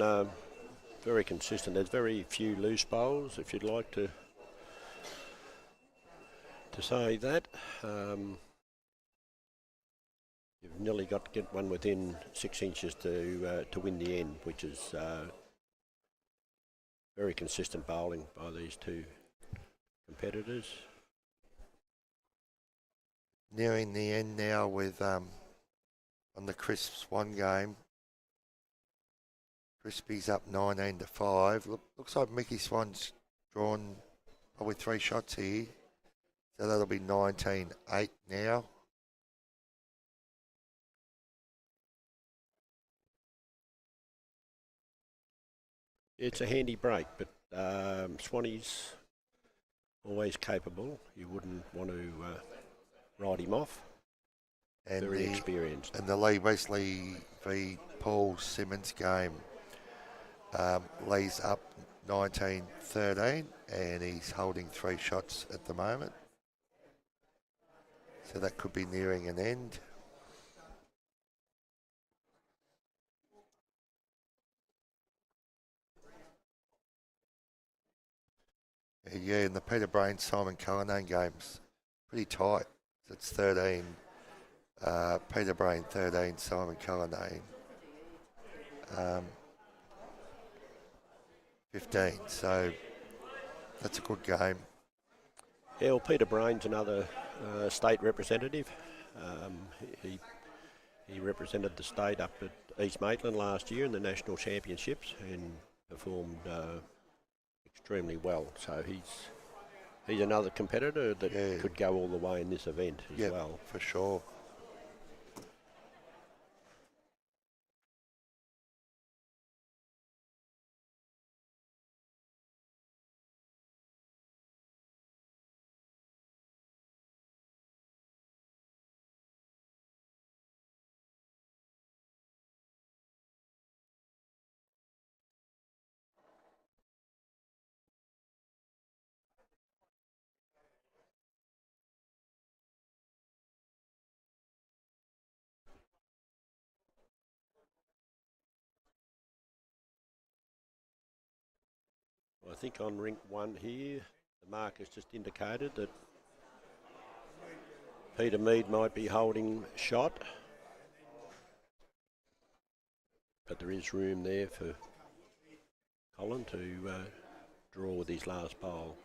very consistent. There's very few loose bowls, if you'd like to say that. You've nearly got to get one within 6 inches to win the end, which is very consistent bowling by these two competitors. Nearing the end now with on the Crisps 1 game. Crispy's up 19-5. Looks like Mickey Swan's drawn probably 3 shots here. So that'll be 19-8 now. It's a handy break, but Swanee's always capable. You wouldn't want to write him off. And Very experienced. And the Lee Wesley v Paul Simmons game, Lee's up 19-13 and he's holding 3 shots at the moment. So that could be nearing an end. Yeah, in the Peter Brain Simon Cullinane games, pretty tight. So it's 13, Peter Brain 13, Simon Cullinane 15. So that's a good game. Yeah, well, Peter Brain's another state representative. He represented the state up at East Maitland last year in the national championships and performed extremely well. So he's another competitor that could go all the way in this event as well. For sure. I think on rink 1 here, the mark has just indicated that Peter Mead might be holding shot. But there is room there for Colin to draw with his last bowl.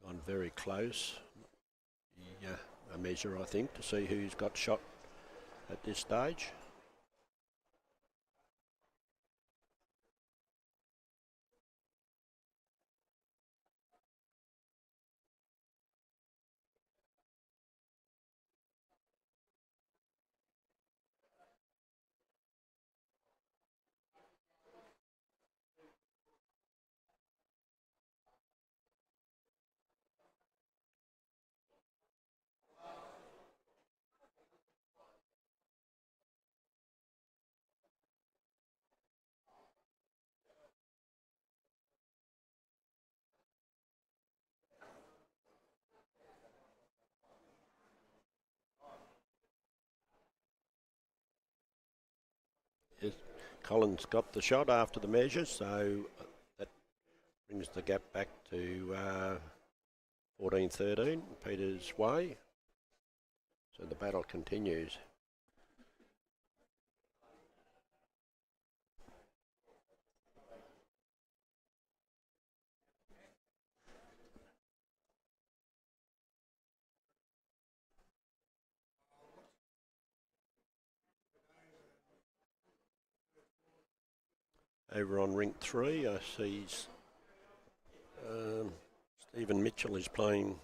Gone very close. A measure, I think, to see who's got shot at this stage. Yes, Colin's got the shot after the measure, so that brings the gap back to 14-13, Peter's way. So the battle continues. Over on rink 3, I see Stephen Mitchell is playing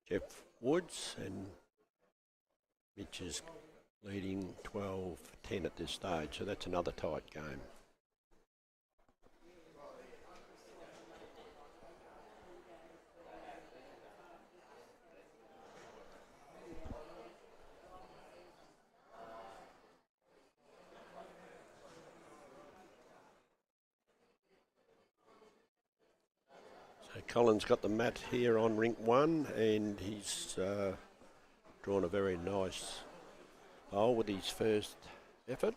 Jeff Woods, and Mitch is leading 12-10 at this stage, so that's another tight game. Colin's got the mat here on rink 1, and he's drawn a very nice hole with his first effort.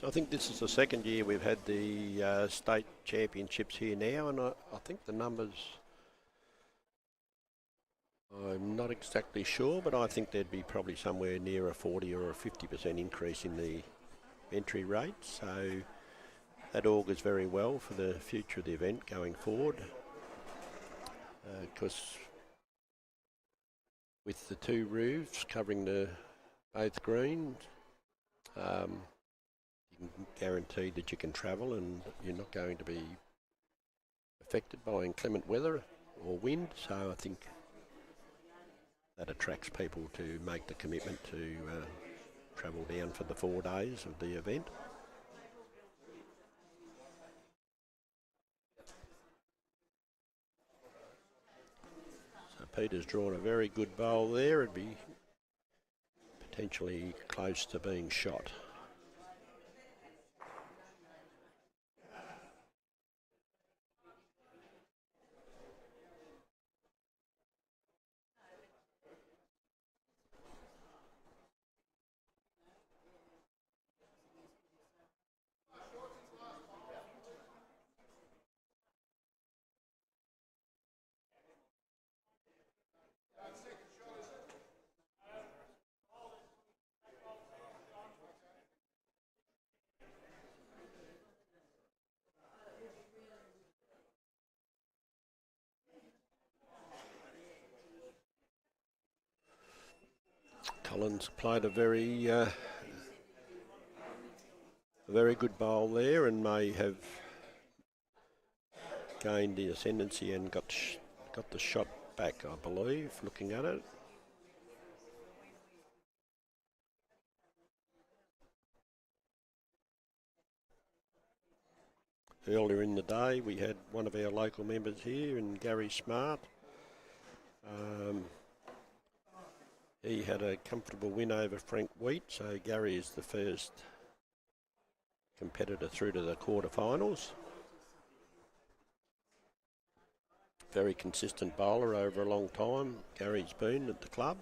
I think this is the second year we've had the state championships here now, and I think the numbers, I'm not exactly sure, but I think there'd be probably somewhere near a 40 or a 50% increase in the entry rate. So that augurs very well for the future of the event going forward. Because with the two roofs covering the both greens, you can guarantee that you can travel and you're not going to be affected by inclement weather or wind. So I think that attracts people to make the commitment to travel down for the 4 days of the event. So Peter's drawn a very good bowl there. It'd be potentially close to being shot. Collins played a very good bowl there and may have gained the ascendancy and got the shot back, I believe, looking at it. Earlier in the day, we had one of our local members here, and Gary Smart. He had a comfortable win over Frank Wheat, so Gary is the first competitor through to the quarterfinals. Very consistent bowler over a long time. Gary's been at the club.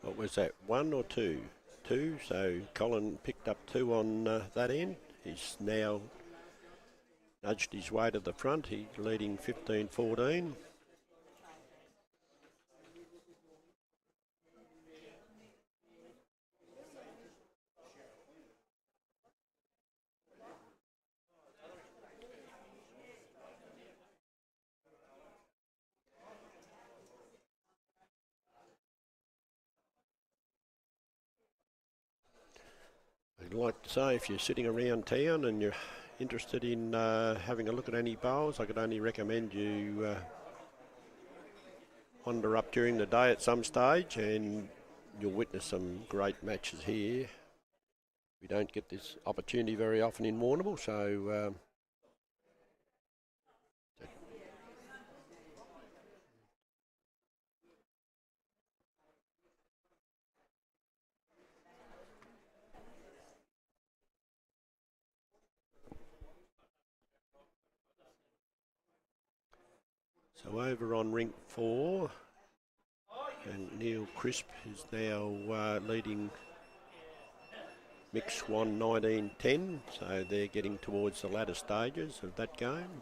What was that, 1 or 2? 2, so Colin picked up 2 on that end. He's now nudged his way to the front. He's leading 15-14. I'd like to say, if you're sitting around town and you're interested in having a look at any bowls, I could only recommend you wander up during the day at some stage and you'll witness some great matches here. We don't get this opportunity very often in Warrnambool, so so over on rink 4, And Neil Crisp is now leading Mick Swan 19-10, so they're getting towards the latter stages of that game.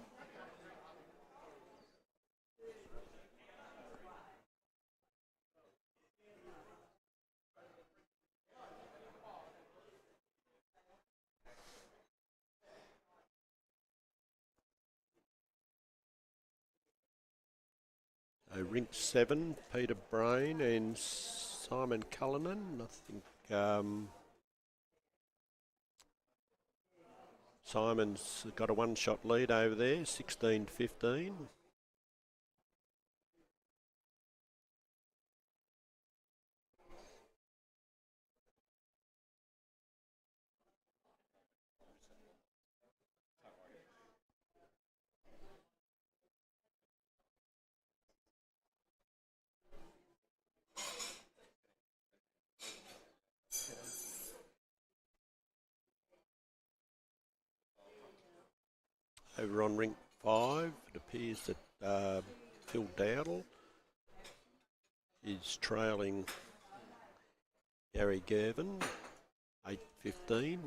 Rink 7, Peter Brain and Simon Cullinan. I think Simon's got a one-shot lead over there, 16-15. Over on Rink 5, it appears that Phil Dowdle is trailing Gary Gervin, 8-15.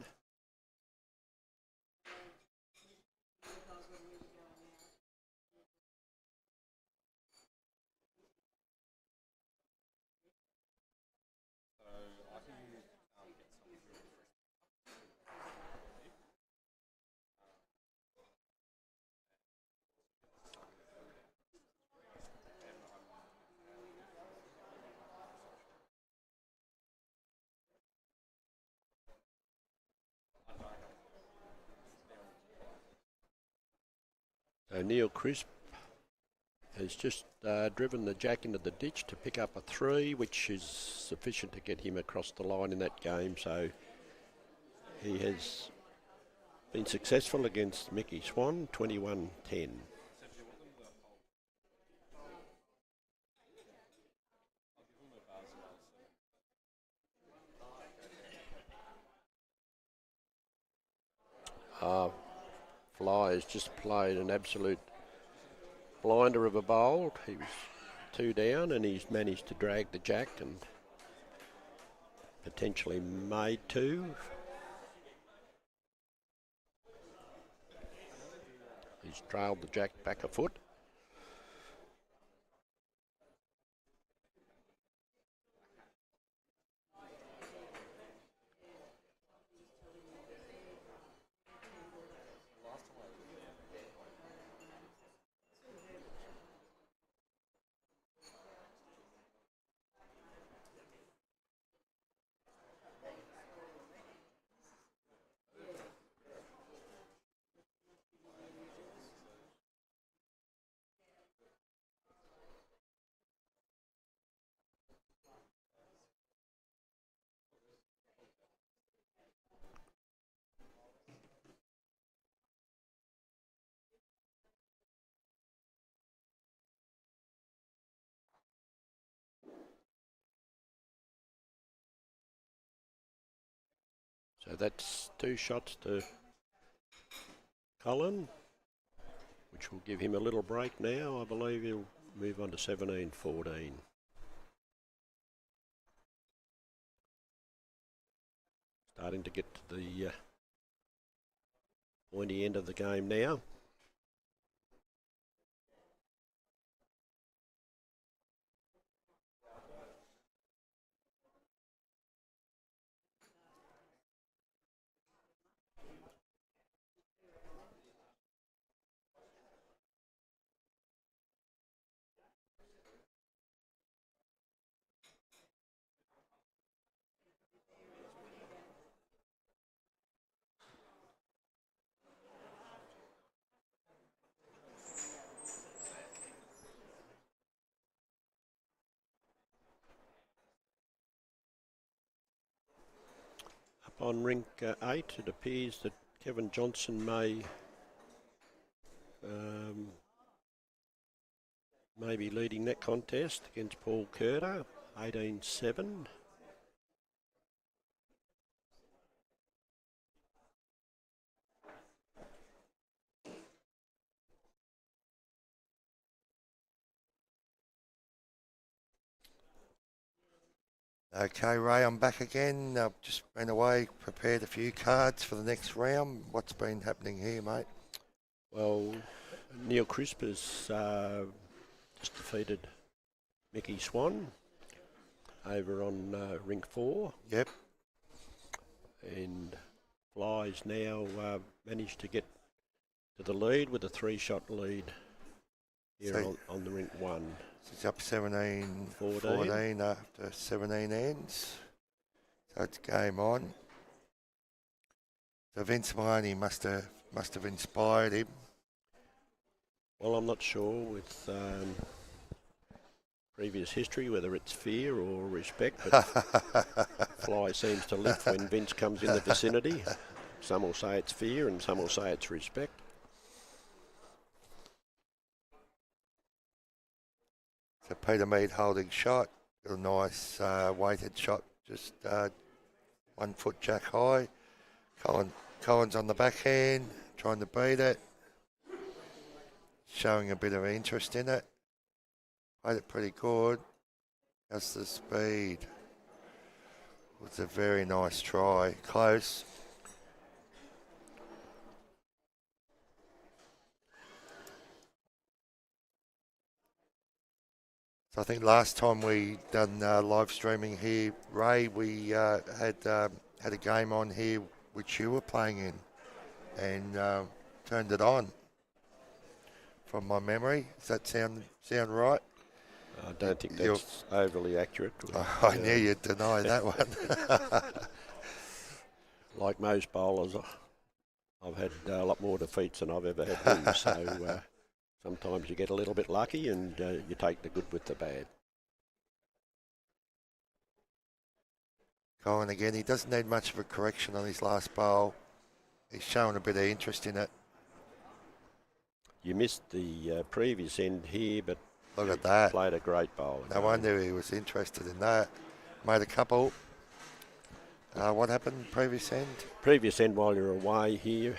So Neil Crisp has just driven the jack into the ditch to pick up a 3, which is sufficient to get him across the line in that game. So he has been successful against Mickey Swan, 21-10. Fly has just played an absolute blinder of a bowl. He was 2 down and he's managed to drag the jack and potentially made 2. He's trailed the jack back a foot. So that's 2 shots to Colin, which will give him a little break now. I believe he'll move on to 17-14. Starting to get to the pointy end of the game now. On rink 8, it appears that Kevin Johnson may be leading that contest against Paul Curter, 18-7. Okay, Ray, I'm back again. I've just been away, prepared a few cards for the next round. What's been happening here, mate? Well, Neil Crisp has just defeated Mickey Swan over on Rink 4, Yep. and Fly's now managed to get to the lead with a 3-shot lead here So- on the Rink 1. It's up 17-14 after 17 ends. So it's game on. So Vince Maloney must have inspired him. Well, I'm not sure with previous history whether it's fear or respect, but Fly seems to lift when Vince comes in the vicinity. Some will say it's fear and some will say it's respect. So Peter Mead holding shot. A nice weighted shot, just 1 foot jack high. Collins on the backhand, trying to beat it. Showing a bit of interest in it. Played it pretty good. That's the speed. It was a very nice try. Close. So I think last time we done live streaming here, Ray, we had a game on here which you were playing in, and turned it on. From my memory, does that sound right? I don't think that's overly accurate. I knew you'd deny that one. Like most bowlers, I've had a lot more defeats than I've ever had wins, so sometimes you get a little bit lucky and you take the good with the bad. Colin again, he doesn't need much of a correction on his last bowl. He's showing a bit of interest in it. You missed the previous end here, but Look at that. Played a great bowl. No wonder he was interested in that. Made a couple. What happened previous end? Previous end while you're away here,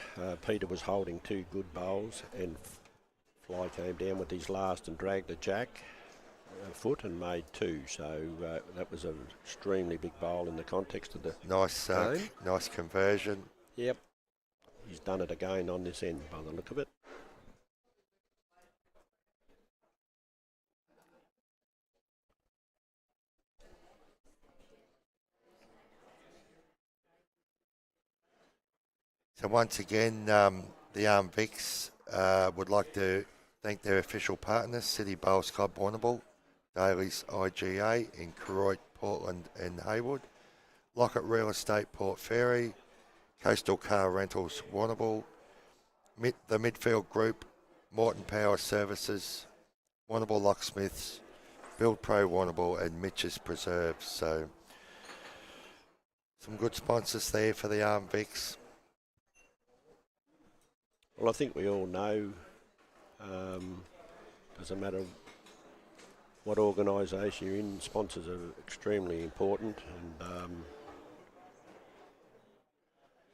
Peter was holding 2 good bowls and Fly came down with his last and dragged the jack foot and made 2. So that was an extremely big bowl in the context of the game. Nice conversion. Yep. He's done it again on this end by the look of it. So once again, the Arm Vics would like to thank their official partners, City Bowls Club Warrnambool, Daly's IGA in Koroit, Portland and Haywood, Lockett Real Estate Port Fairy, Coastal Car Rentals Warrnambool, the Midfield Group, Morton Power Services, Warrnambool Locksmiths, Build Pro Warrnambool and Mitch's Preserves. So some good sponsors there for the Arm Vics. Well, I think we all know, doesn't matter what organisation you're in, sponsors are extremely important, and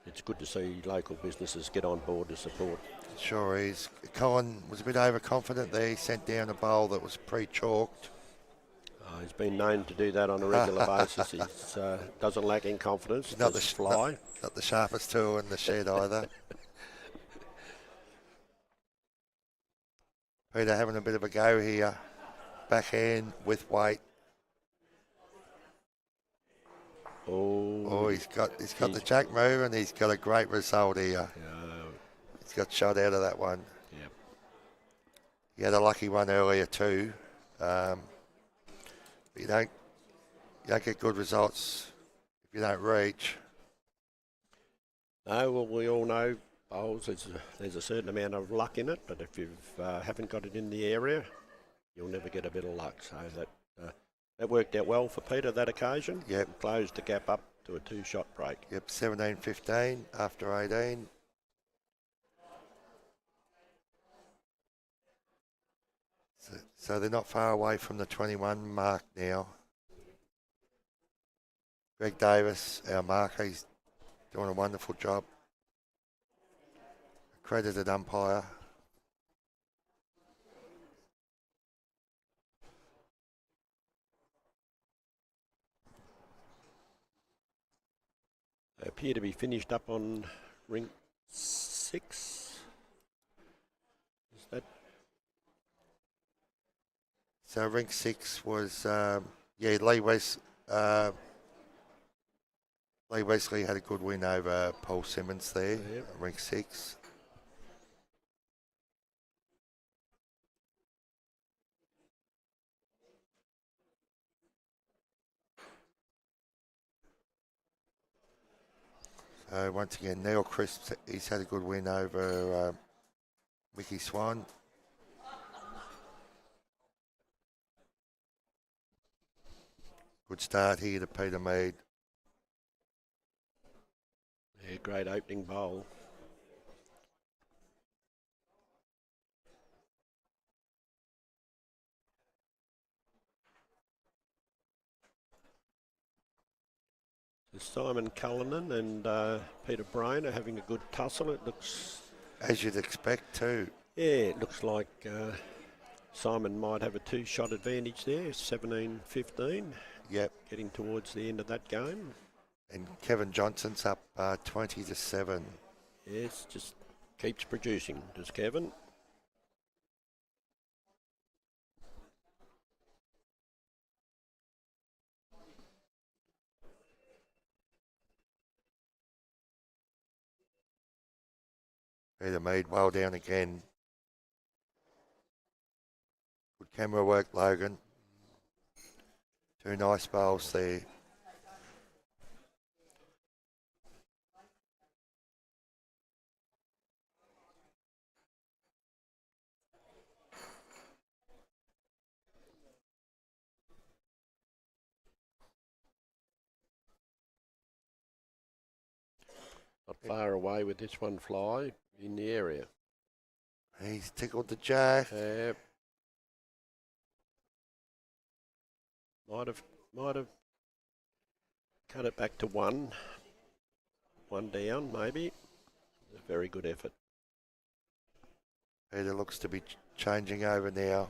it's good to see local businesses get on board to support. It sure is. Colin was a bit overconfident there. He sent down a bowl that was pre-chalked. He's been known to do that on a regular basis. He doesn't lack in confidence. Not the Fly. Not the sharpest tool in the shed either. Peter having a bit of a go here. Backhand with weight. Oh, he's got the jack move and he's got a great result here. He's got shot out of that one. Yep. He had a lucky one earlier too. You don't get good results if you don't reach. No, well, we all know bowls, there's a certain amount of luck in it, but if you haven't got it in the area, you'll never get a bit of luck. So that worked out well for Peter that occasion. Yep. Closed the gap up to a 2-shot break. Yep, 17-15 after 18. So they're not far away from the 21 mark now. Greg Davis, our marker, he's doing a wonderful job. Accredited umpire. appear to be finished up on ring 6. Is that So ring 6 was, Lee Wesley had a good win over Paul Simmons there, Yep. ring 6. So once again, Neil Crisp, he's had a good win over Mickey Swan. Good start here to Peter Mead. great opening bowl? Simon Cullinan and Peter Brain are having a good tussle. It looks, As you'd expect too. yeah, it looks like Simon might have a 2-shot advantage there, 17-15, Yep. getting towards the end of that game. And Kevin Johnson's up 20-7. Yes, just keeps producing, does Kevin. Peter Mead well down again. Good camera work, Logan. 2 nice bowls there. Not far away with this one fly in the area. He's tickled the jack. Might have cut it back to 1. 1 down, maybe. A very good effort. Peter looks to be changing over now.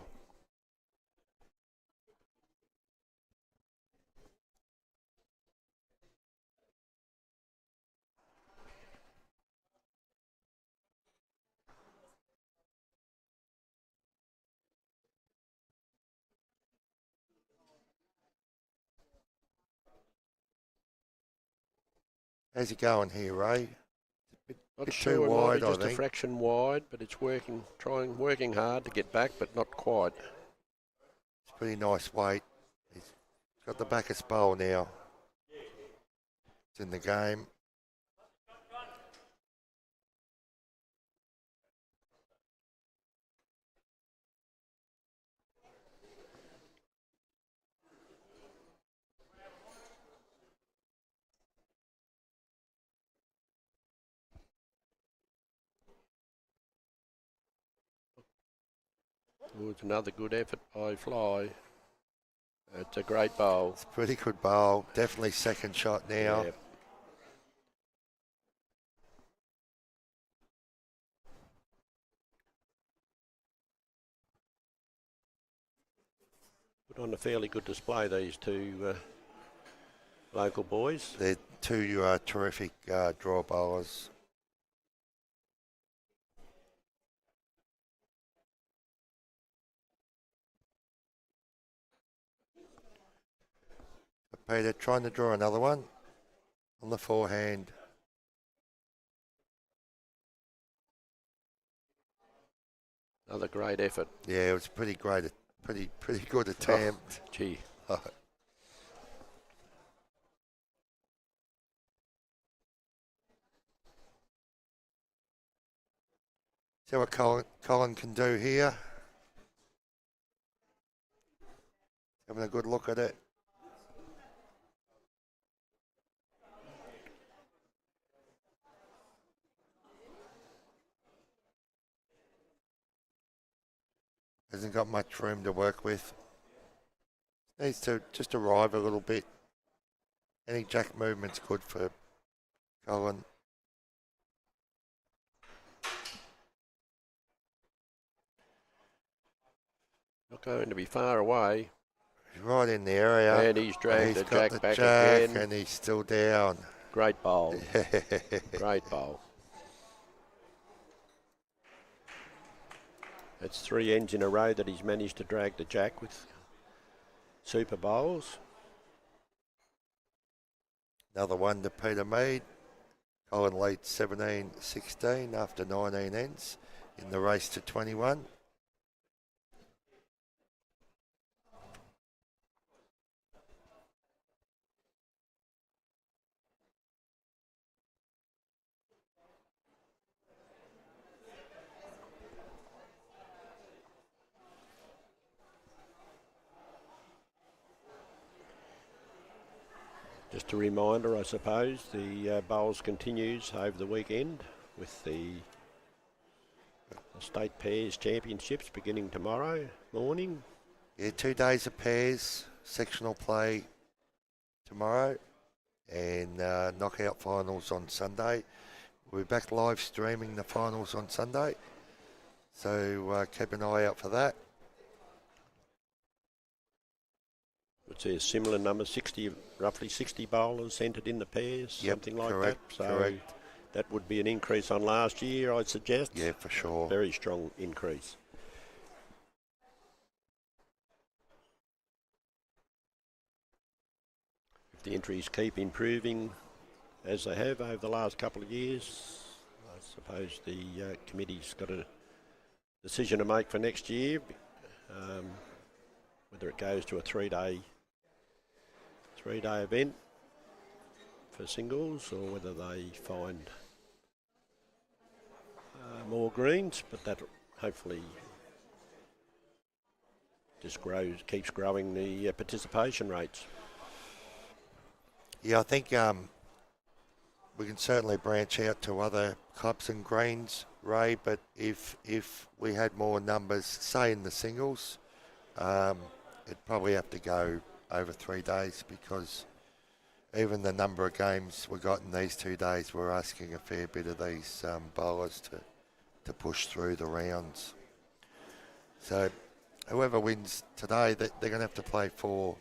How's he going here, Ray? Not bit sure, too it might wide, be I just a think. fraction wide, but it's working hard to get back, but not quite. It's pretty nice weight. He's got the backest bowl now. It's in the game. Oh, it's another good effort by Fly. It's a great bowl. It's a pretty good bowl. Definitely second shot now. Yeah. Put on a fairly good display, these two local boys. They're 2 terrific draw bowlers. Peter trying to draw another one on the forehand. Another great effort. Yeah, it was pretty great, pretty good attempt. Oh, gee. See what Colin can do here. Having a good look at it. Hasn't got much room to work with. Needs to just arrive a little bit. Any jack movement's good for Colin. Not going to be far away. He's right in the area. And he's dragged He's the got jack the back jack again. and he's still down. Great bowl. Great bowl. It's 3 ends in a row that he's managed to drag the jack with super bowls. Another one to Peter Mead. Colin leads 17-16 after 19 ends in the race to 21. Just a reminder, I suppose, the bowls continues over the weekend with the State Pairs Championships beginning tomorrow morning. Yeah, 2 days of pairs, sectional play tomorrow, and knockout finals on Sunday. We'll be back live streaming the finals on Sunday, so keep an eye out for that. Would see a similar number, roughly 60 bowlers entered in the pairs, Yep, something like correct, that. So correct. that would be an increase on last year, I'd suggest. Yeah, for sure. Very strong increase. If the entries keep improving as they have over the last couple of years, I suppose the committee's got a decision to make for next year, whether it goes to a three-day event for singles or whether they find more greens, but that hopefully just keeps growing the participation rates. Yeah, I think we can certainly branch out to other clubs and greens, Ray, but if we had more numbers, say in the singles, it'd probably have to go over 3 days, because even the number of games we got in these 2 days, we're asking a fair bit of these bowlers to push through the rounds. So whoever wins today, they're going to have to play 4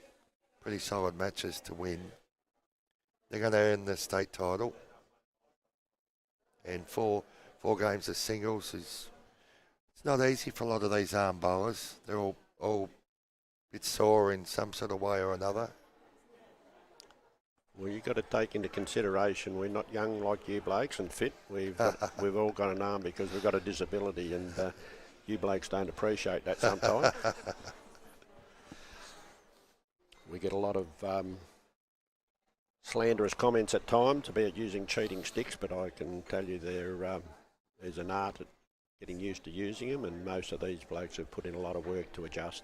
pretty solid matches to win. They're going to earn the state title. And four games of singles it's not easy for a lot of these arm bowlers. They're all a bit sore in some sort of way or another. Well, you've got to take into consideration we're not young like you blokes and fit. We've all got an arm because we've got a disability, and you blokes don't appreciate that sometimes. We get a lot of slanderous comments at times about using cheating sticks, but I can tell you there's an art at getting used to using them, and most of these blokes have put in a lot of work to adjust.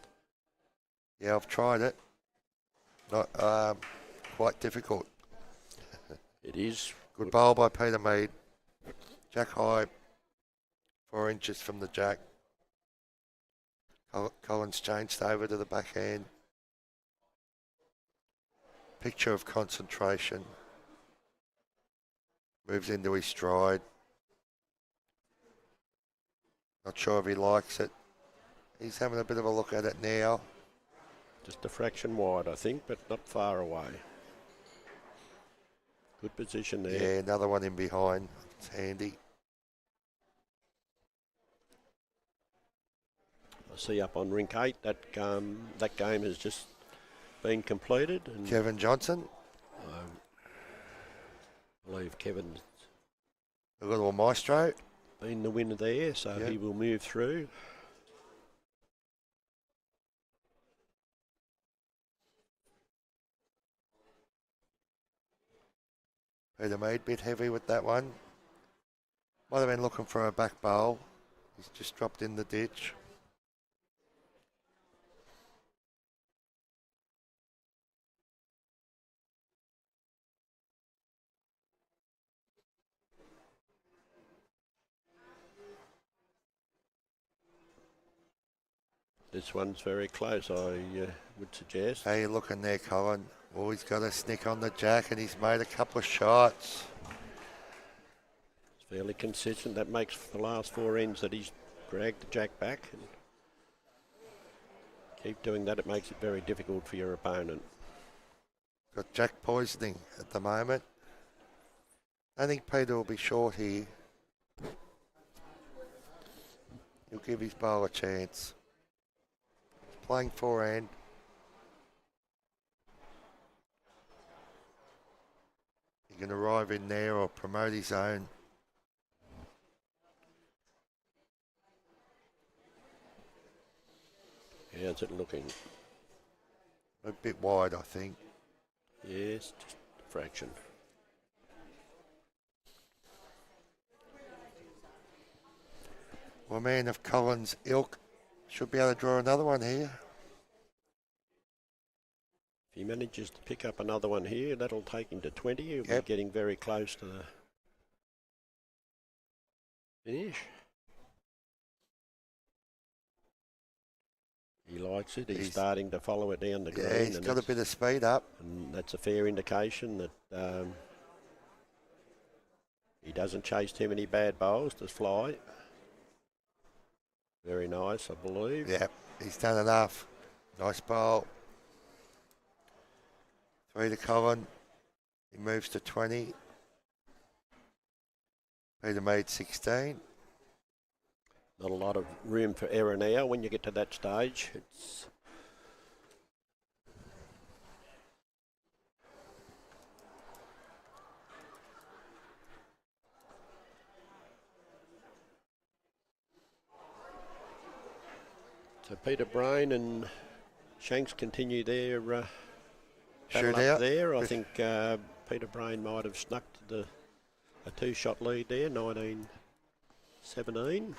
Yeah, I've tried it. Not quite difficult. It is. Good bowl by Peter Mead. Jack high, 4 inches from the jack. Collins changed over to the backhand. Picture of concentration. Moves into his stride. Not sure if he likes it. He's having a bit of a look at it now. Just a fraction wide, I think, but not far away. Good position there. Yeah, another one in behind. It's handy. I see up on rink 8 that game has just been completed. And Kevin Johnson. I believe Kevin's A little maestro. been the winner there, so Yep. he will move through. Peter Mead, bit heavy with that one. Might have been looking for a back bowl. He's just dropped in the ditch. This one's very close, I would suggest. How you looking there, Colin? Oh, he's got a snick on the jack and he's made a couple of shots. It's fairly consistent. That makes the last 4 ends that he's dragged the jack back. And keep doing that, it makes it very difficult for your opponent. Got jack poisoning at the moment. I think Peter will be short here. He'll give his bowl a chance. Playing forehand. He can arrive in there or promote his own. How's it looking? A bit wide, I think. Yes, just a fraction. Well, a man of Collins' ilk should be able to draw another one here. If he manages to pick up another one here, that'll take him to 20. He'll Yep. be getting very close to the finish. He likes it. He's starting to follow it down the green. Yeah, he's got a bit of speed up. And that's a fair indication that he doesn't chase too many bad bowls to fly. Very nice, I believe. Yep, he's done enough. Nice bowl. 3 to Colin. He moves to 20. Peter made 16. Not a lot of room for error now when you get to that stage. It's so Peter Brain and Shanks continue their battle Shootout. up there. I think Peter Brain might have snuck a two-shot lead there, 19-17.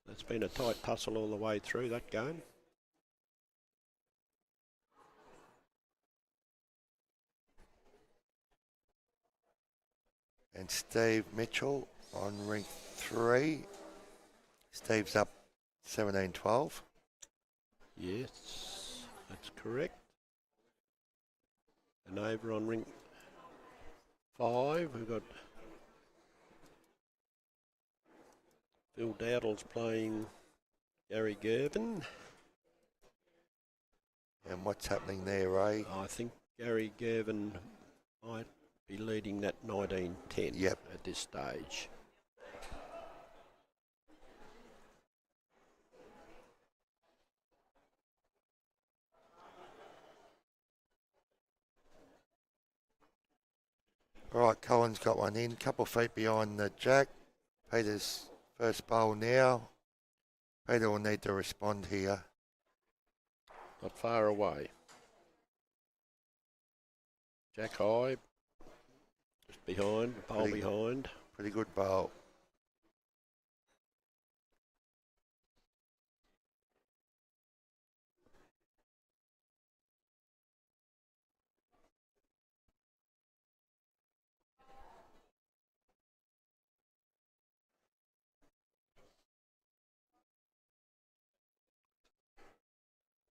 It's been a tight tussle all the way through that game. And Steve Mitchell on ring 3. Steve's up 17-12. Yes, that's correct. And over on ring 5, we've got Phil Dowdle's playing Gary Gervin. And what's happening there, Ray? I think Gary Gervin might be leading that 19-10 Yep. at this stage. All right, Colin's got one in. Couple feet behind the jack. Peter's first bowl now. Peter will need to respond here. Not far away. Jack high. Just behind, pole Pretty- behind. Pretty good bowl.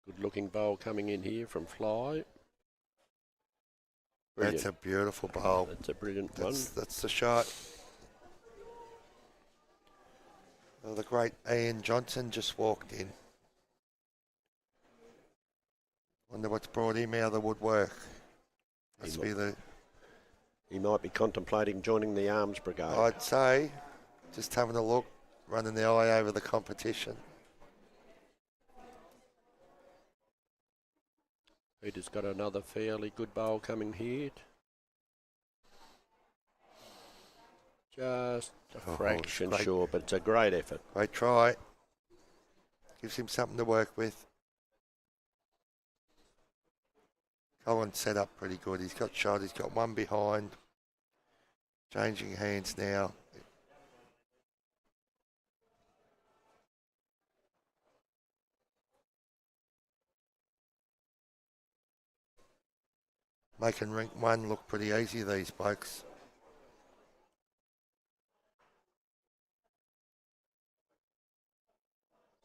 Good looking bowl coming in here from Fly. That's a beautiful bowl. That's a brilliant one. That's the shot. Well, the great Ian Johnson just walked in. Wonder what's brought him out of the woodwork. Must be the... He might be contemplating joining the Arms Brigade. I'd say, just having a look, running the eye over the competition. Peter's got another fairly good bowl coming here. Just a fraction great. short, but it's a great effort. Great try. Gives him something to work with. Colin's set up pretty good. He's got shot. He's got one behind. Changing hands now. Making ring 1 look pretty easy, these blokes.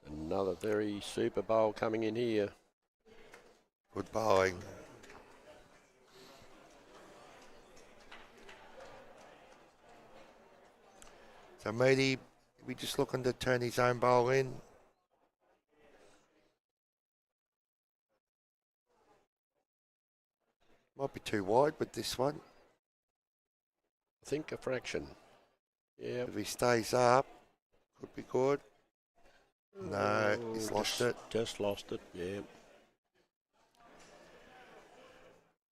Another very super bowl coming in here. Good bowling. So Meaty, we just looking to turn his own bowl in. Might be too wide with this one. think a fraction. Yeah. If he stays up, could be good. No, he's lost it. Just lost it, yeah.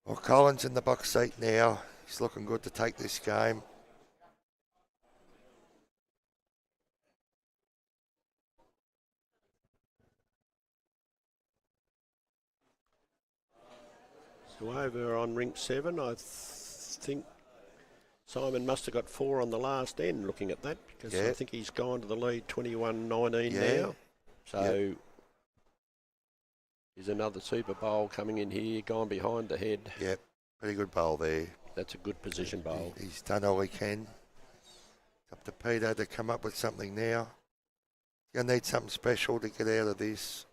Well, Collins in the box seat now. He's looking good to take this game. So over on rink 7, I think Simon must have got 4 on the last end looking at that, because I think he's gone to the lead 21-19 now. So there's another Super Bowl coming in here, gone behind the head. Yep, pretty good bowl there. That's a good position bowl. He's done all he can. It's up to Peter to come up with something now. You'll need something special to get out of this.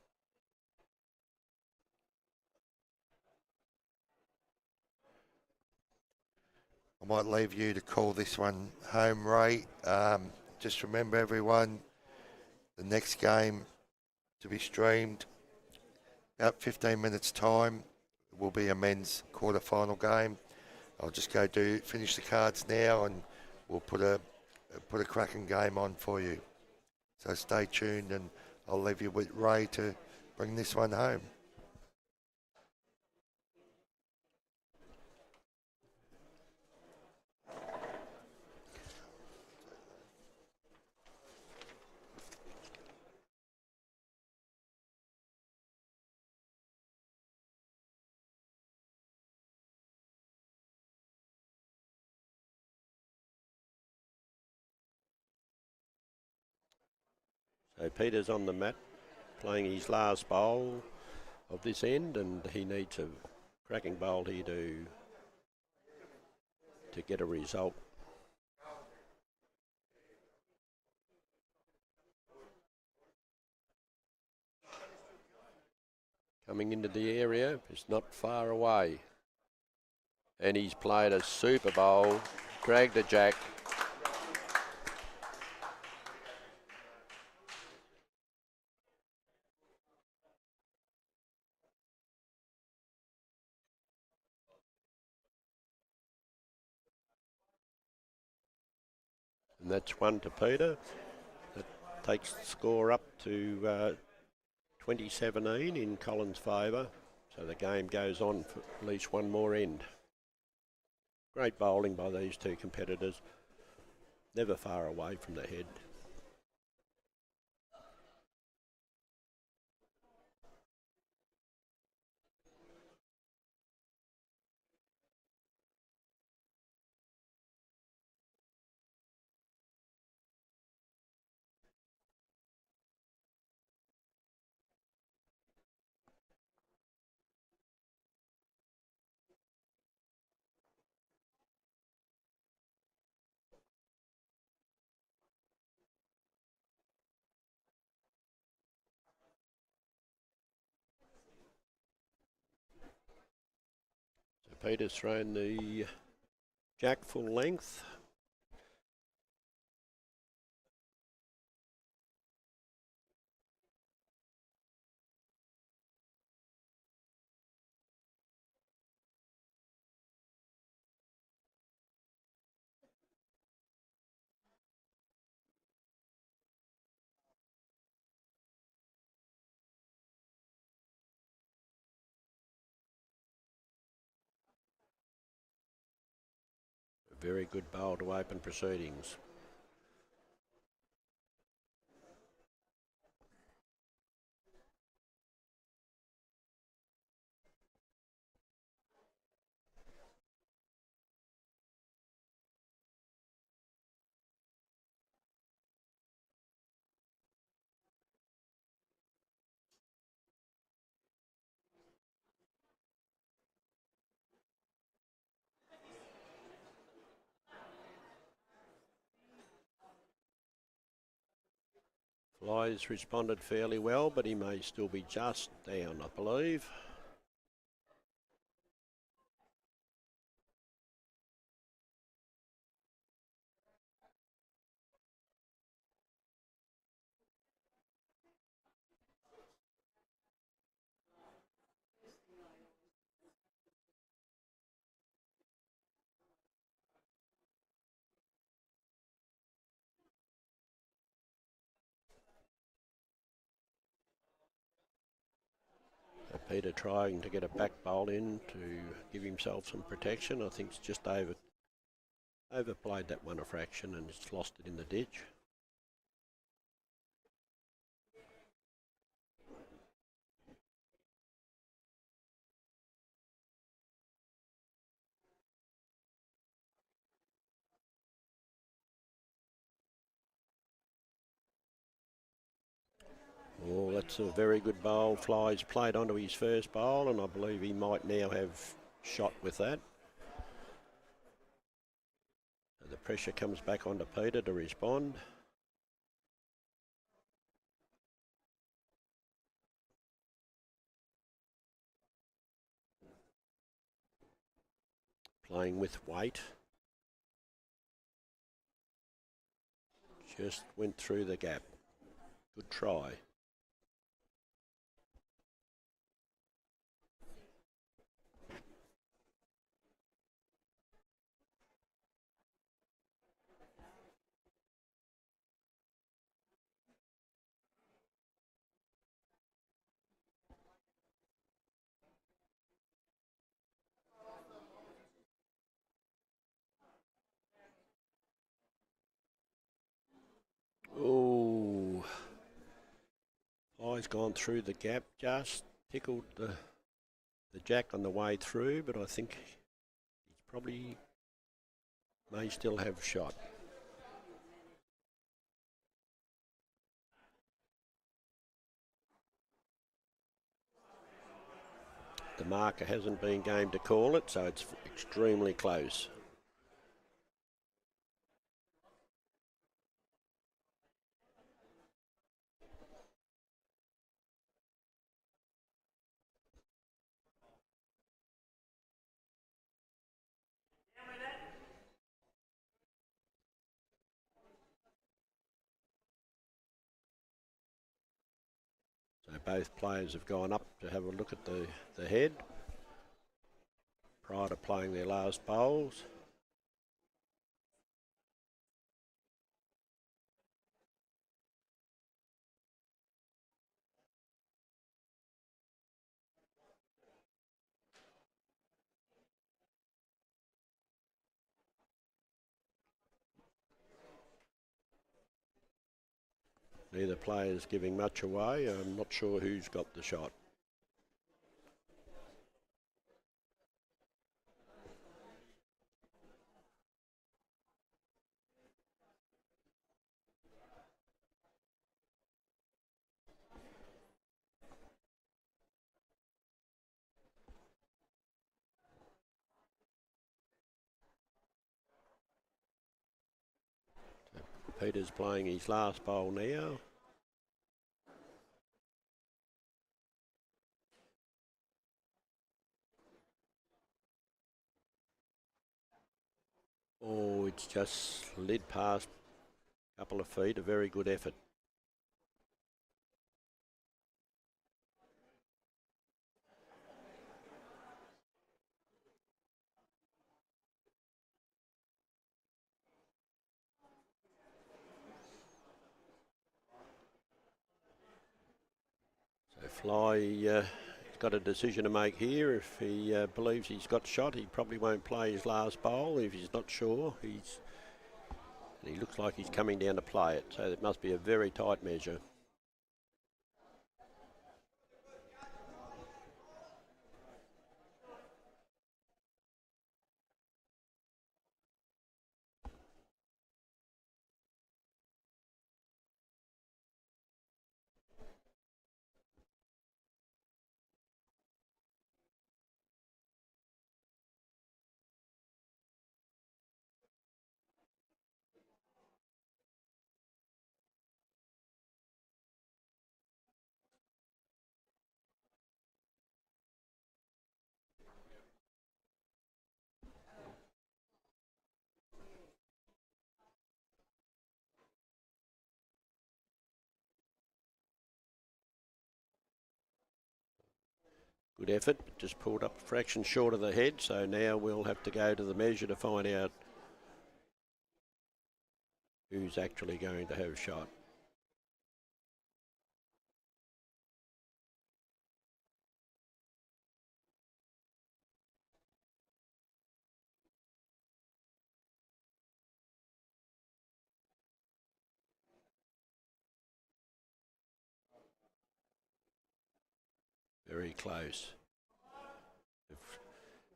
I might leave you to call this one home, Ray. Just remember, everyone, the next game to be streamed about 15 minutes' time will be a men's quarter-final game. I'll just go finish the cards now, and we'll put a cracking game on for you. So stay tuned, and I'll leave you with Ray to bring this one home. So Peter's on the mat playing his last bowl of this end, and he needs a cracking bowl here to get a result. Coming into the area, it's not far away. And he's played a Super Bowl, dragged a jack. And that's 1 to Peter. That takes the score up to 2017 in Collins' favour. So the game goes on for at least one more end. Great bowling by these two competitors. Never far away from the head. Peter's thrown the jack full length. A very good bowl to open proceedings. Fly's responded fairly well, but he may still be just down, I believe. Peter trying to get a back bowl in to give himself some protection. I think he's just overplayed that one a fraction and he's lost it in the ditch. Oh, that's a very good bowl. Fly's played onto his first bowl, and I believe he might now have shot with that. So the pressure comes back onto Peter to respond. Playing with weight. Just went through the gap. Good try. Oh, Fly's gone through the gap, just tickled the jack on the way through, but I think he's probably may still have shot. The marker hasn't been game to call it, so it's extremely close. So both players have gone up to have a look at the head prior to playing their last bowls. Neither player's giving much away. I'm not sure who's got the shot. Peter's playing his last bowl now. Oh, it's just slid past a couple of feet. A very good effort. So Fly he's got a decision to make here. If he believes he's got shot, he probably won't play his last bowl. If he's not sure, he looks like he's coming down to play it. So it must be a very tight measure. Good effort, just pulled up a fraction short of the head, so now we'll have to go to the measure to find out who's actually going to have shot. Very close. They've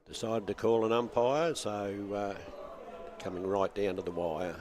decided to call an umpire, so coming right down to the wire.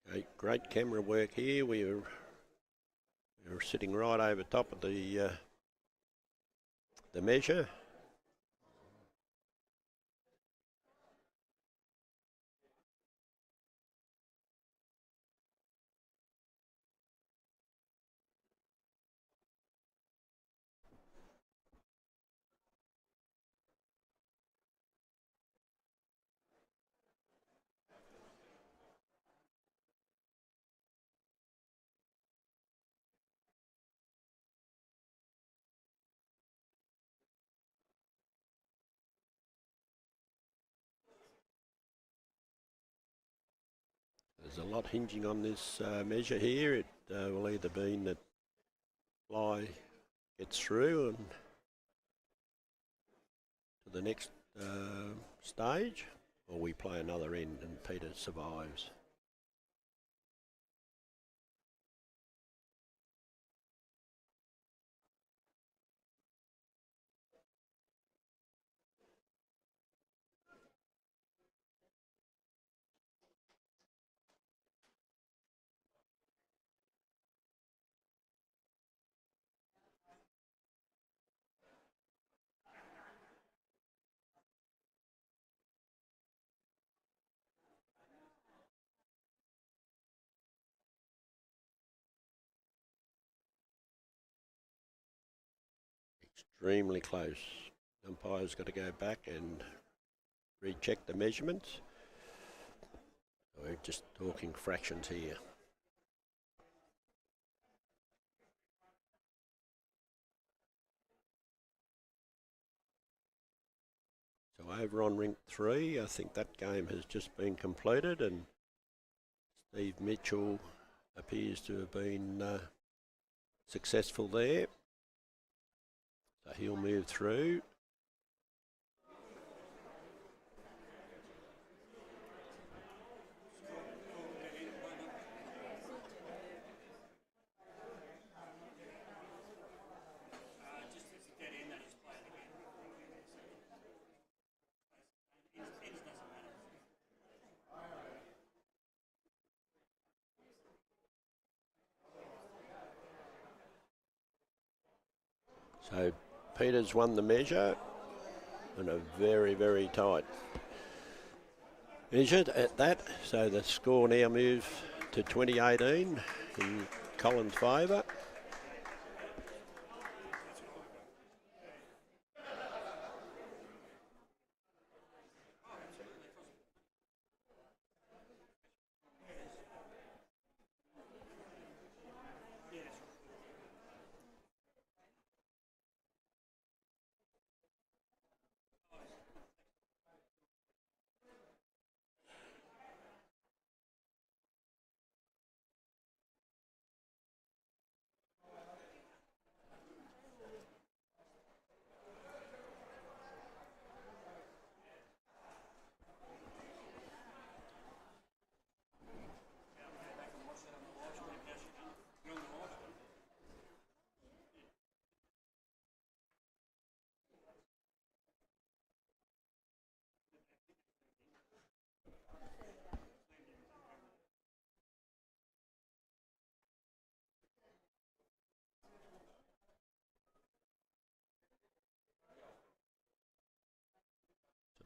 Okay, great camera work here. We're sitting right over top of the measure. There's a lot hinging on this measure here. It will either mean that fly gets through and to the next stage, or we play another end and Peter survives. Extremely close. Umpire's got to go back and recheck the measurements. We're just talking fractions here. So over on rink 3, I think that game has just been completed and Steve Mitchell appears to have been successful there. So he'll move through. So Peter's won the measure and a very, very tight measure at that. So the score now moves to 2018 in Colin's favour.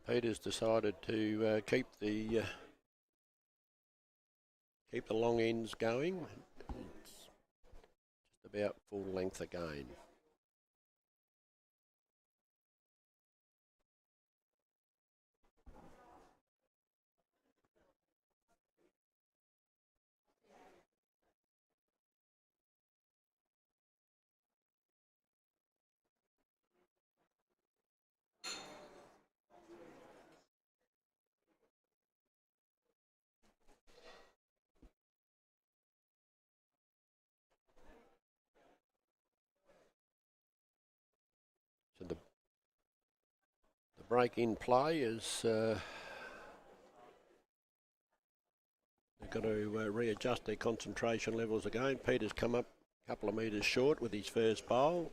Peter's decided to keep the long ends going. It's just about full length again. So the break in play is they've got to readjust their concentration levels again. Peter's come up a couple of metres short with his first bowl.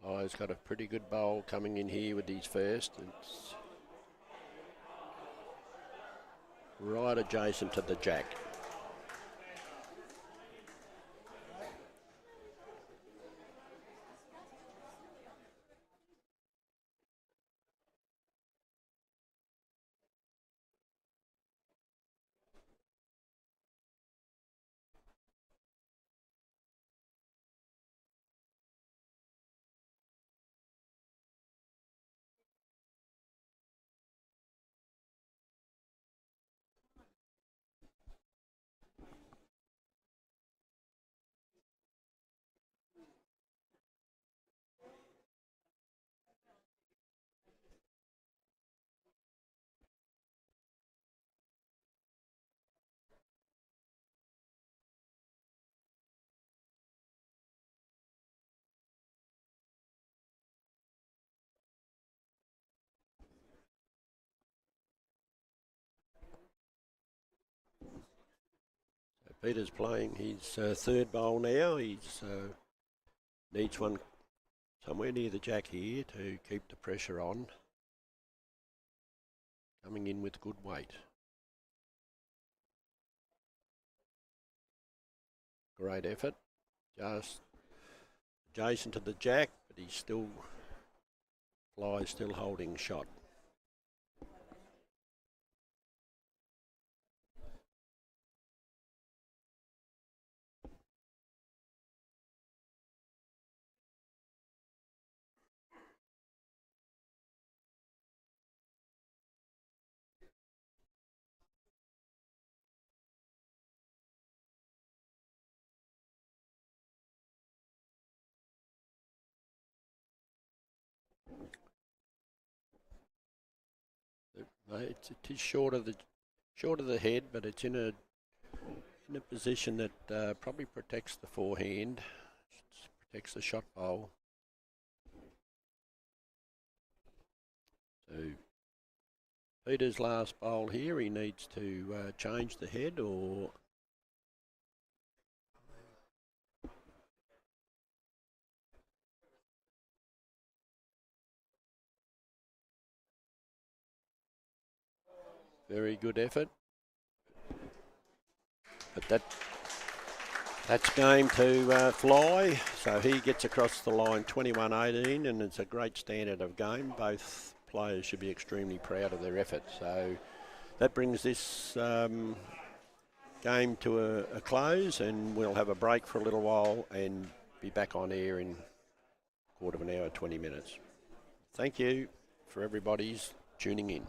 Oh, he's got a pretty good bowl coming in here with his first. It's right adjacent to the jack. Peter's playing his third bowl now. He needs one somewhere near the jack here to keep the pressure on. Coming in with good weight. Great effort. Just adjacent to the jack, but he's still fly still holding shot. It is short of the head, but it's in a position that probably protects the forehand, protects the shot bowl. So Peter's last bowl here, he needs to change the head or very good effort. But that's game to fly. So he gets across the line 21-18, and it's a great standard of game. Both players should be extremely proud of their effort. So that brings this game to a close, and we'll have a break for a little while and be back on air in a quarter of an hour, 20 minutes. Thank you for everybody's tuning in.